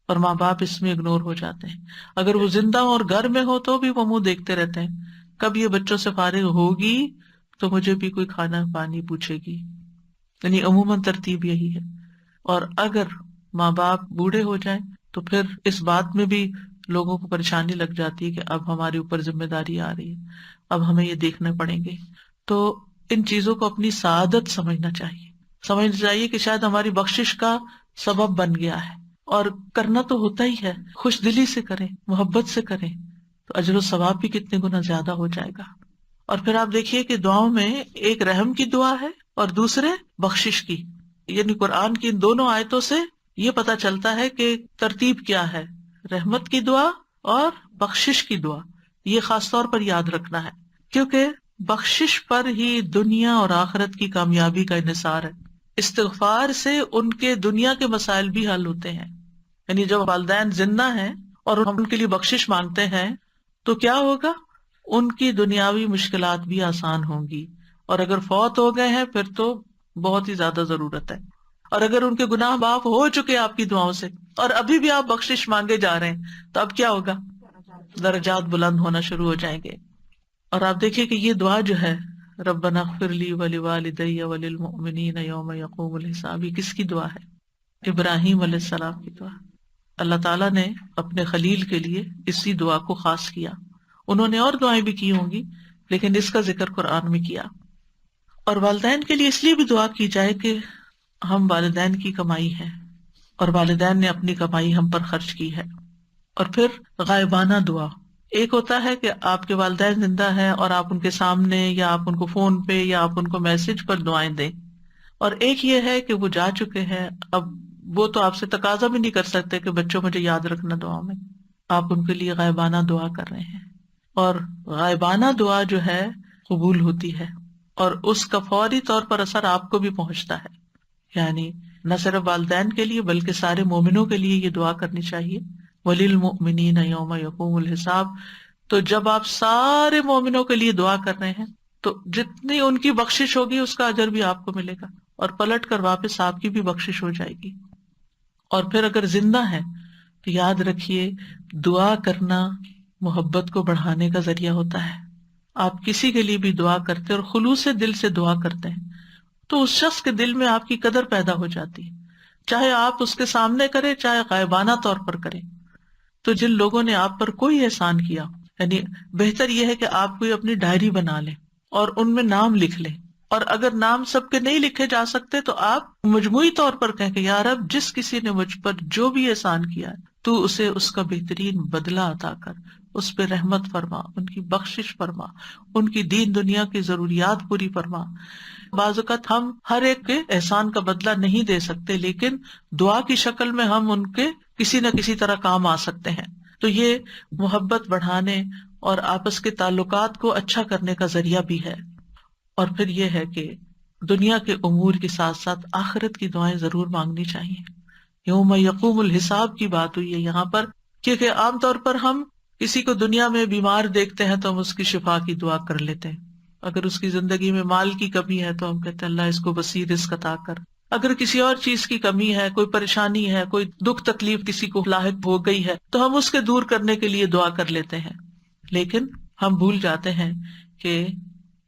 اور ماں باپ اس میں اگنور ہو جاتے ہیں. اگر وہ زندہ ہو اور گھر میں ہو تو بھی وہ منہ دیکھتے رہتے ہیں کب یہ بچوں سے فارغ ہوگی تو مجھے بھی کوئی کھانا پانی پوچھے گی. یعنی عموماً ترتیب یہی ہے. اور اگر ماں باپ بوڑھے ہو جائیں تو پھر اس بات میں بھی لوگوں کو پریشانی لگ جاتی ہے کہ اب ہمارے اوپر ذمہ داری آ رہی ہے، اب ہمیں یہ دیکھنے پڑیں گے. تو ان چیزوں کو اپنی سعادت سمجھنا چاہیے کہ شاید ہماری بخشش کا سبب بن گیا ہے، اور کرنا تو ہوتا ہی ہے، خوش دلی سے کریں، محبت سے کریں تو اجر و ثواب بھی کتنے گنا زیادہ ہو جائے گا. اور پھر آپ دیکھیے کہ دعاؤں میں ایک رحم کی دعا ہے اور دوسرے بخشش کی. یعنی قرآن کی ان دونوں آیتوں سے یہ پتا چلتا ہے کہ ترتیب کیا ہے، رحمت کی دعا اور بخشش کی دعا. یہ خاص طور پر یاد رکھنا ہے کیونکہ بخشش پر ہی دنیا اور آخرت کی کامیابی کا انحصار ہے. استغفار سے ان کے دنیا کے مسائل بھی حل ہوتے ہیں. یعنی جب والدین زندہ ہیں اور ہم ان کے لیے بخشش مانگتے ہیں تو کیا ہوگا، ان کی دنیاوی مشکلات بھی آسان ہوں گی، اور اگر فوت ہو گئے ہیں پھر تو بہت ہی زیادہ ضرورت ہے. اور اگر ان کے گناہ معاف ہو چکے آپ کی دعاؤں سے اور ابھی بھی آپ بخشش مانگے جا رہے ہیں تو اب کیا ہوگا، درجات بلند ہونا شروع ہو جائیں گے. اور آپ دیکھیے کہ یہ دعا جو ہے ربنا اغفر لی ولوالدی وللمؤمنین یوم یقوم الحساب، یہ کس کی دعا ہے؟ ابراہیم علیہ السلام کی دعا. اللہ تعالیٰ نے اپنے خلیل کے لیے اسی دعا کو خاص کیا. انہوں نے اور دعائیں بھی کی ہوں گی لیکن اس کا ذکر قرآن میں کیا. اور والدین کے لیے اس لیے بھی دعا کی جائے کہ ہم والدین کی کمائی ہیں اور والدین نے اپنی کمائی ہم پر خرچ کی ہے. اور پھر غائبانہ دعا. ایک ہوتا ہے کہ آپ کے والدین زندہ ہیں اور آپ ان کے سامنے یا آپ ان کو فون پہ یا آپ ان کو میسج پر دعائیں دیں، اور ایک یہ ہے کہ وہ جا چکے ہیں، اب وہ تو آپ سے تقاضا بھی نہیں کر سکتے کہ بچوں مجھے یاد رکھنا دعا میں، آپ ان کے لیے غائبانہ دعا کر رہے ہیں. اور غائبانہ دعا جو ہے قبول ہوتی ہے اور اس کا فوری طور پر اثر آپ کو بھی پہنچتا ہے. یعنی نہ صرف والدین کے لیے بلکہ سارے مومنوں کے لیے یہ دعا کرنی چاہیے. وَلِلْمُؤْمِنِينَ يَوْمَ يَقُومُ الْحِسَابُ. تو جب آپ سارے مومنوں کے لیے دعا کر رہے ہیں تو جتنی ان کی بخشش ہوگی اس کا اجر بھی آپ کو ملے گا، اور پلٹ کر واپس آپ کی بھی بخشش ہو جائے گی. اور پھر اگر زندہ ہے تو یاد رکھیے دعا کرنا محبت کو بڑھانے کا ذریعہ ہوتا ہے. آپ کسی کے لیے بھی دعا کرتے اور خلوص دل سے دعا کرتے ہیں تو اس شخص کے دل میں آپ کی قدر پیدا ہو جاتی ہے، چاہے آپ اس کے سامنے کریں چاہے غائبانہ طور پر کریں. تو جن لوگوں نے آپ پر کوئی احسان کیا، یعنی بہتر یہ ہے کہ آپ کوئی اپنی ڈائری بنا لیں اور ان میں نام لکھ لیں، اور اگر نام سب کے نہیں لکھے جا سکتے تو آپ مجموعی طور پر کہیں کہ یا رب جس کسی نے مجھ پر جو بھی احسان کیا ہے تو اسے اس کا بہترین بدلہ عطا کر، اس پہ رحمت فرما، ان کی بخشش فرما، ان کی دین دنیا کی ضروریات پوری فرما. بعض اوقات ہم ہر ایک کے احسان کا بدلہ نہیں دے سکتے، لیکن دعا کی شکل میں ہم ان کے کسی نہ کسی طرح کام آ سکتے ہیں. تو یہ محبت بڑھانے اور آپس کے تعلقات کو اچھا کرنے کا ذریعہ بھی ہے. اور پھر یہ ہے کہ دنیا کے امور کے ساتھ ساتھ آخرت کی دعائیں ضرور مانگنی چاہیے. یوم یقوم الحساب کی بات ہوئی ہے یہاں پر، کیونکہ عام طور پر ہم کسی کو دنیا میں بیمار دیکھتے ہیں تو ہم اس کی شفا کی دعا کر لیتے ہیں. اگر اس کی زندگی میں مال کی کمی ہے تو ہم کہتے ہیں اللہ اس کو وسیع رزق عطا کر. اگر کسی اور چیز کی کمی ہے، کوئی پریشانی ہے، کوئی دکھ تکلیف کسی کو لاحق ہو گئی ہے تو ہم اس کے دور کرنے کے لیے دعا کر لیتے ہیں. لیکن ہم بھول جاتے ہیں کہ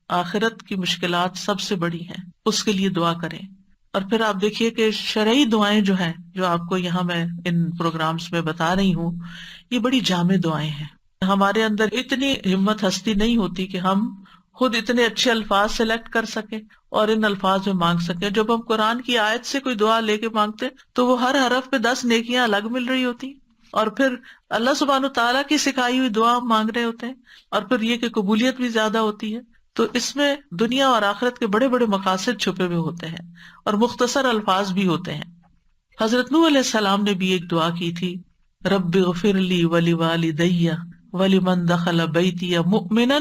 آخرت کی مشکلات سب سے بڑی ہیں، اس کے لیے دعا کریں. اور پھر آپ دیکھیے کہ شرعی دعائیں جو ہیں، جو آپ کو یہاں میں ان پروگرامز میں بتا رہی ہوں، یہ بڑی جامع دعائیں ہیں. ہمارے اندر اتنی ہمت ہستی نہیں ہوتی کہ ہم خود اتنے اچھے الفاظ سلیکٹ کر سکیں اور ان الفاظ میں مانگ سکیں. جب ہم قرآن کی آیت سے کوئی دعا لے کے مانگتے تو وہ ہر حرف پہ 10 نیکیاں الگ مل رہی ہوتی، اور پھر اللہ سبحانہ تعالیٰ کی سکھائی ہوئی دعا مانگ رہے ہوتے ہیں، اور پھر یہ کہ قبولیت بھی زیادہ ہوتی ہے. تو اس میں دنیا اور آخرت کے بڑے بڑے مقاصد چھپے ہوئے ہوتے ہیں اور مختصر الفاظ بھی ہوتے ہیں. حضرت نوح علیہ السلام نے بھی ایک دعا کی تھی، رب اغفر لی ولوالدی ولمن دخل بیتی مؤمنا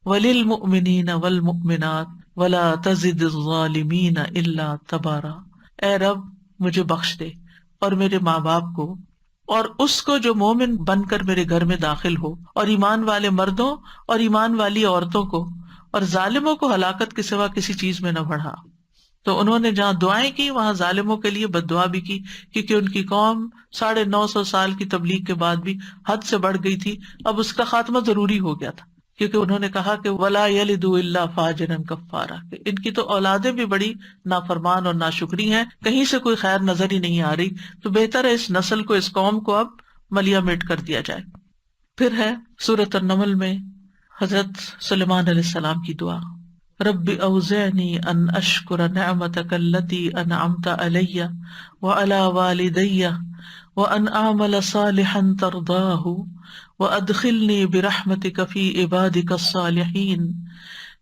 وللمؤمنین والمؤمنات ولا تزد الظالمین الا تبارا. اے رب مجھے بخش دے اور میرے ماں باپ کو اور اس کو جو مومن بن کر میرے گھر میں داخل ہو، اور ایمان والے مردوں اور ایمان والی عورتوں کو، اور ظالموں کو ہلاکت کے سوا کسی چیز میں نہ بڑھا. تو انہوں نے جہاں دعائیں کی وہاں ظالموں کے لیے بد دعا بھی کی، کیونکہ ان کی قوم 950 سال کی تبلیغ کے بعد بھی حد سے بڑھ گئی تھی. اب اس کا خاتمہ ضروری ہو گیا تھا، کیونکہ انہوں نے کہا کہ ولا یلد الا فاجرا کفارا، کہ ان کی تو اولادیں بھی بڑی نافرمان اور ناشکری ہیں، کہیں سے کوئی خیر نظر ہی نہیں آ رہی. تو بہتر ہے اس نسل کو، اس قوم کو اب ملیا میٹ کر دیا جائے. پھر ہے سورۃ النمل میں حضرت سلیمان علیہ السلام کی دعا، رب اوزعنی ان اشکر نعمتک التی انعمت علی وعلی والدی وان اعمل صالحا ترضاہ وادخلنی برحمتک فی عبادک الصالحین.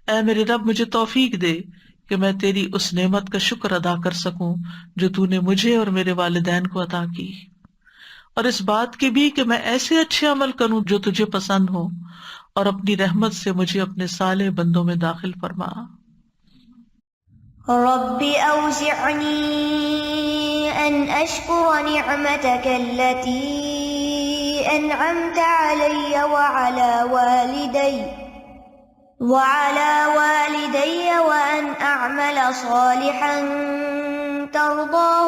اے میرے رب مجھے توفیق دے کہ میں تیری اس نعمت کا شکر ادا کر سکوں جو تو نے مجھے اور میرے والدین کو عطا کی، اور اس بات کی بھی کہ میں ایسے اچھے عمل کروں جو تجھے پسند ہو، اور اپنی رحمت سے مجھے اپنے صالح بندوں میں داخل فرما. رب اوزعنی ان اشکر نعمتک التی انعمت علی وعلى والدي وأن أعمل صالحا ترضاه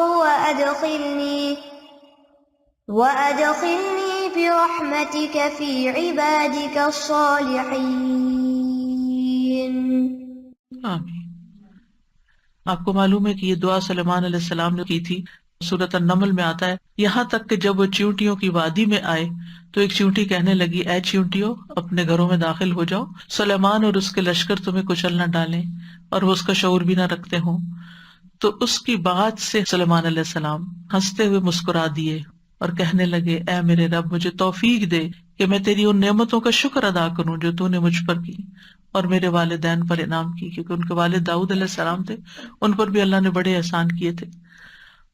وأدخلني برحمتك في عبادك الصالحين. آمین. آپ کو معلوم ہے کہ یہ دعا سلیمان علیہ السلام نے کی تھی. سورۃ النمل میں آتا ہے یہاں تک کہ جب وہ چیونٹیوں کی وادی میں آئے تو ایک چیونٹی کہنے لگی، اے چیونٹیوں اپنے گھروں میں داخل ہو جاؤ، سلیمان اور اس کے لشکر تمہیں کچل نہ ڈالیں اور وہ اس کا شعور بھی نہ رکھتے ہوں. تو اس کی بات سے سلیمان علیہ السلام ہنستے ہوئے مسکرا دیے اور کہنے لگے اے میرے رب مجھے توفیق دے کہ میں تیری ان نعمتوں کا شکر ادا کروں جو تو نے مجھ پر کی اور میرے والدین پر انعام کی، کیونکہ ان کے والد داؤد علیہ السلام تھے، ان پر بھی اللہ نے بڑے احسان کیے تھے،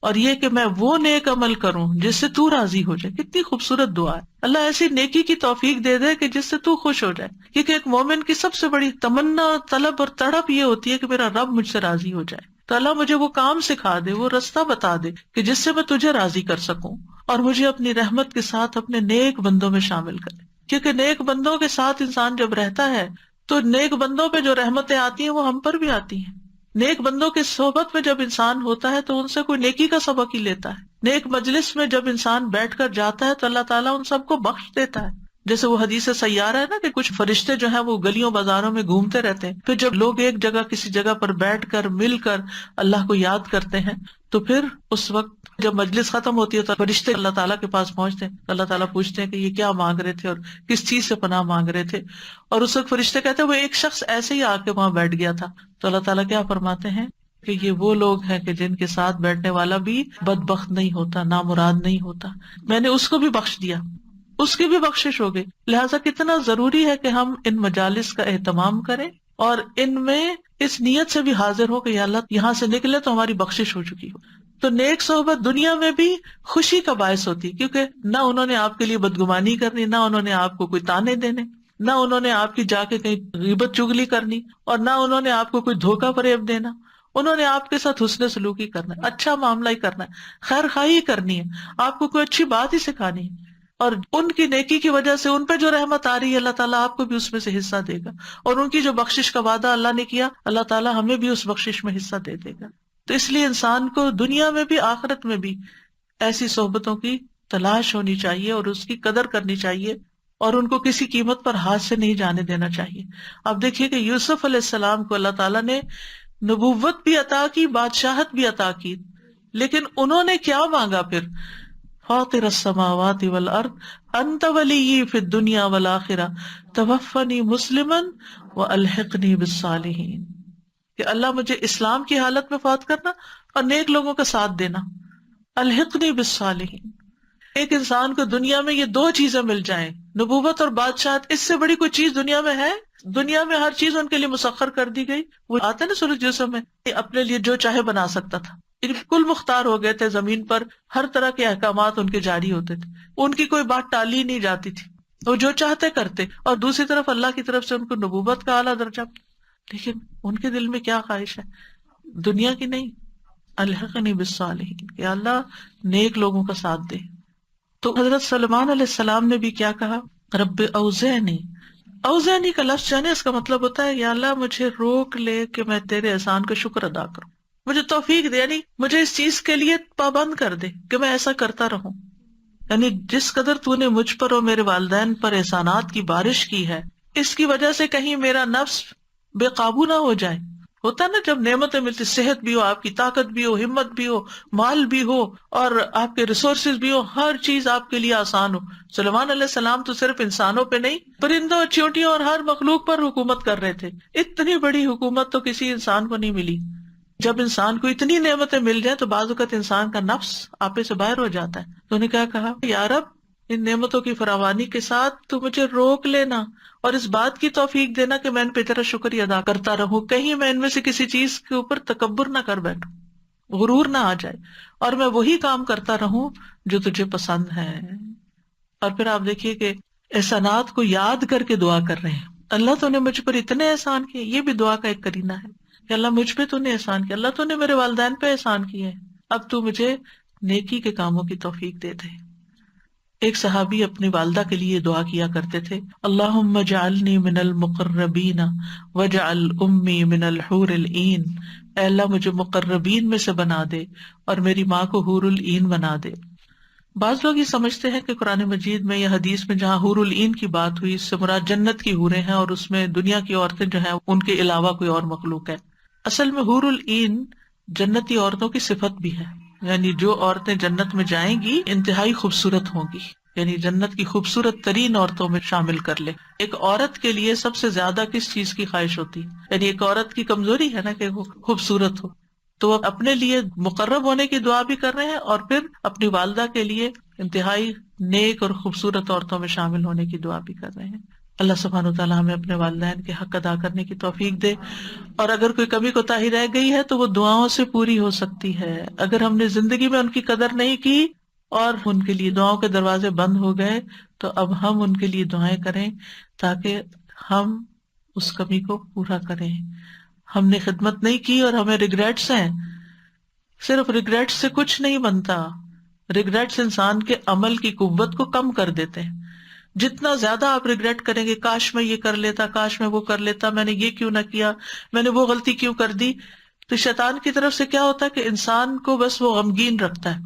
اور یہ کہ میں وہ نیک عمل کروں جس سے تو راضی ہو جائے۔ کتنی خوبصورت دعا ہے، اللہ ایسی نیکی کی توفیق دے دے کہ جس سے تو خوش ہو جائے، کیونکہ ایک مومن کی سب سے بڑی تمنا، طلب اور تڑپ یہ ہوتی ہے کہ میرا رب مجھ سے راضی ہو جائے۔ تو اللہ مجھے وہ کام سکھا دے، وہ رستہ بتا دے کہ جس سے میں تجھے راضی کر سکوں، اور مجھے اپنی رحمت کے ساتھ اپنے نیک بندوں میں شامل کرے، کیونکہ نیک بندوں کے ساتھ انسان جب رہتا ہے تو نیک بندوں پہ جو رحمتیں آتی ہیں وہ ہم پر بھی آتی ہیں۔ نیک بندوں کے صحبت میں جب انسان ہوتا ہے تو ان سے کوئی نیکی کا سبق ہی لیتا ہے۔ نیک مجلس میں جب انسان بیٹھ کر جاتا ہے تو اللہ تعالیٰ ان سب کو بخش دیتا ہے، جیسے وہ حدیث سیارہ ہے نا کہ کچھ فرشتے جو ہیں وہ گلیوں بازاروں میں گھومتے رہتے ہیں، پھر جب لوگ ایک جگہ کسی جگہ پر بیٹھ کر مل کر اللہ کو یاد کرتے ہیں تو پھر اس وقت جب مجلس ختم ہوتی ہے تو فرشتے اللہ تعالیٰ کے پاس پہنچتے ہیں، اللہ تعالیٰ پوچھتے ہیں کہ یہ کیا مانگ رہے تھے اور کس چیز سے پناہ مانگ رہے تھے، اور اس وقت فرشتے کہتے ہیں وہ ایک شخص ایسے ہی آ کے وہاں بیٹھ گیا تھا، تو اللہ تعالیٰ کیا فرماتے ہیں کہ یہ وہ لوگ ہیں کہ جن کے ساتھ بیٹھنے والا بھی بدبخت نہیں ہوتا، نامراد نہیں ہوتا، میں نے اس کو بھی بخش دیا، اس کی بھی بخشش ہو گئی۔ لہٰذا کتنا ضروری ہے کہ ہم ان مجالس کا اہتمام کریں اور ان میں اس نیت سے بھی حاضر ہو کہ یا اللہ یہاں سے نکلے تو ہماری بخشش ہو چکی ہو۔ تو نیک صحبت دنیا میں بھی خوشی کا باعث ہوتی، کیونکہ نہ انہوں نے آپ کے لیے بدگمانی کرنی، نہ انہوں نے آپ کو کوئی تانے دینے، نہ انہوں نے آپ کی جا کے کہیں غیبت چگلی کرنی، اور نہ انہوں نے آپ کو کوئی دھوکہ فریب دینا، انہوں نے آپ کے ساتھ حسن سلوکی کرنا ہے، اچھا معاملہ ہی کرنا ہے، خیر خواہی کرنی ہے، آپ کو کوئی اچھی بات ہی سکھانی ہے، اور ان کی نیکی کی وجہ سے ان پہ جو رحمت آ رہی ہے اللہ تعالیٰ آپ کو بھی اس میں سے حصہ دے گا، اور ان کی جو بخشش کا وعدہ اللہ نے کیا اللہ تعالیٰ ہمیں بھی اس بخشش میں حصہ دے دے گا۔ تو اس لیے انسان کو دنیا میں بھی آخرت میں بھی ایسی صحبتوں کی تلاش ہونی چاہیے اور اس کی قدر کرنی چاہیے، اور ان کو کسی قیمت پر ہاتھ سے نہیں جانے دینا چاہیے۔ اب دیکھیے کہ یوسف علیہ السلام کو اللہ تعالیٰ نے نبوت بھی عطا کی، بادشاہت بھی عطا کی، لیکن انہوں نے کیا مانگا پھر؟ فاطر السماوات والارض انت ولی فی الدنیا والآخرہ توفنی مسلما والحقنی بالصالحین، کہ اللہ مجھے اسلام کی حالت میں فوت کرنا اور نیک لوگوں کا ساتھ دینا، الحقنی بالصالحین۔ ایک انسان کو دنیا میں یہ دو چیزیں مل جائیں، نبوت اور بادشاہت، اس سے بڑی کوئی چیز دنیا میں ہے؟ دنیا میں ہر چیز ان کے لیے مسخر کر دی گئی، وہ آتا ہے نا سورۃ یوسف میں، اپنے لیے جو چاہے بنا سکتا تھا، بالکل مختار ہو گئے تھے، زمین پر ہر طرح کے احکامات ان کے جاری ہوتے تھے، ان کی کوئی بات ٹالی نہیں جاتی تھی، وہ جو چاہتے کرتے، اور دوسری طرف اللہ کی طرف سے ان کو نبوت کا اعلیٰ درجہ، لیکن ان کے دل میں کیا خواہش ہے؟ دنیا کی نہیں، الحقنی بالصالحین، کہ اللہ نیک لوگوں کا ساتھ دے۔ تو حضرت سلیمان علیہ السلام نے بھی کیا کہا؟ رب اوزعنی، اوزعنی کا لفظ جانے اس کا مطلب ہوتا ہے یا اللہ مجھے روک لے کہ میں تیرے احسان کا شکر ادا کروں، مجھے توفیق دے، یعنی مجھے اس چیز کے لیے پابند کر دے کہ میں ایسا کرتا رہوں، یعنی جس قدر تو نے مجھ پر اور میرے والدین پر احسانات کی بارش کی ہے، اس کی وجہ سے کہیں میرا نفس بے قابو نہ ہو جائے۔ ہوتا ہے نا جب نعمتیں ملتی، صحت بھی ہو، آپ کی طاقت بھی ہو، ہمت بھی ہو، مال بھی ہو، اور آپ کے ریسورسز بھی ہو، ہر چیز آپ کے لیے آسان ہو۔ سلیمان علیہ السلام تو صرف انسانوں پہ نہیں، پرندوں، چیونٹیوں اور ہر مخلوق پر حکومت کر رہے تھے۔ اتنی بڑی حکومت تو کسی انسان کو نہیں ملی۔ جب انسان کو اتنی نعمتیں مل جائیں تو بعض اوقات انسان کا نفس آپے سے باہر ہو جاتا ہے۔ تو انہیں کیا کہا؟ یا رب ان نعمتوں کی فراوانی کے ساتھ تو مجھے روک لینا اور اس بات کی توفیق دینا کہ میں ان پہ تیرا شکریہ ادا کرتا رہوں، کہیں میں ان میں سے کسی چیز کے اوپر تکبر نہ کر بیٹھوں، غرور نہ آ جائے، اور میں وہی کام کرتا رہوں جو تجھے پسند ہے۔ اور پھر آپ دیکھیے کہ احسانات کو یاد کر کے دعا کر رہے ہیں، اللہ تو نے مجھ پر اتنے احسان کیے، یہ بھی دعا کا ایک کرینہ ہے کہ اللہ مجھ پہ تو نے احسان کیا، اللہ تو نے میرے والدین پہ احسان کیے، اب تو مجھے نیکی کے کاموں کی توفیق دے دے۔ ایک صحابی اپنی والدہ کے لیے دعا کیا کرتے تھے، اللہم اجعلنی من المقربین واجعل امی من الحور العین، اے اللہ مجھے مقربین میں سے بنا دے اور میری ماں کو حور العین بنا دے۔ بعض لوگ یہ سمجھتے ہیں کہ قرآن مجید میں یا حدیث میں جہاں حور العین کی بات ہوئی، اس سے مراد جنت کی حوریں ہیں اور اس میں دنیا کی عورتیں جو ہیں ان کے علاوہ کوئی اور مخلوق ہے۔ اصل میں حور العین جنتی عورتوں کی صفت بھی ہے، یعنی جو عورتیں جنت میں جائیں گی انتہائی خوبصورت ہوں گی، یعنی جنت کی خوبصورت ترین عورتوں میں شامل کر لے۔ ایک عورت کے لیے سب سے زیادہ کس چیز کی خواہش ہوتی ہے؟ یعنی ایک عورت کی کمزوری ہے نا کہ وہ خوبصورت ہو، تو وہ اپنے لیے مقرب ہونے کی دعا بھی کر رہے ہیں اور پھر اپنی والدہ کے لیے انتہائی نیک اور خوبصورت عورتوں میں شامل ہونے کی دعا بھی کر رہے ہیں. اللہ سبحانہ وتعالیٰ ہمیں اپنے والدین کے حق ادا کرنے کی توفیق دے، اور اگر کوئی کمی کوتاہی رہ گئی ہے تو وہ دعاؤں سے پوری ہو سکتی ہے. اگر ہم نے زندگی میں ان کی قدر نہیں کی اور ان کے لیے دعاؤں کے دروازے بند ہو گئے تو اب ہم ان کے لیے دعائیں کریں تاکہ ہم اس کمی کو پورا کریں. ہم نے خدمت نہیں کی اور ہمیں ریگریٹس ہیں. صرف ریگریٹ سے کچھ نہیں بنتا. ریگریٹس انسان کے عمل کی قوت کو کم کر دیتے ہیں. جتنا زیادہ آپ ریگریٹ کریں گے، کاش میں یہ کر لیتا، کاش میں وہ کر لیتا، میں نے یہ کیوں نہ کیا، میں نے وہ غلطی کیوں کر دی، تو شیطان کی طرف سے کیا ہوتا ہے کہ انسان کو بس وہ غمگین رکھتا ہے،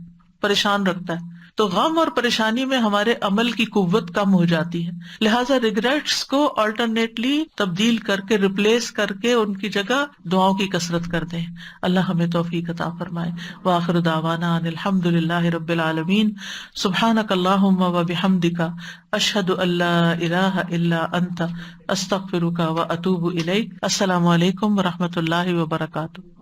پریشان رکھتا ہے. تو غم اور پریشانی میں ہمارے عمل کی قوت کم ہو جاتی ہے. لہٰذا ریگریٹس کو آلٹرنیٹلی تبدیل کر کے، ریپلیس کر کے ان کی جگہ دعاؤں کی کثرت کر دیں. اللہ ہمیں توفیق عطا فرمائے. وآخر دعوانا ان الحمد للہ رب العالمین. سبحانک اللہم وبحمدک، اشہد ان لا الہ الا انت، استغفرک واتوب الیک. السلام علیکم ورحمۃ اللہ وبرکاتہ.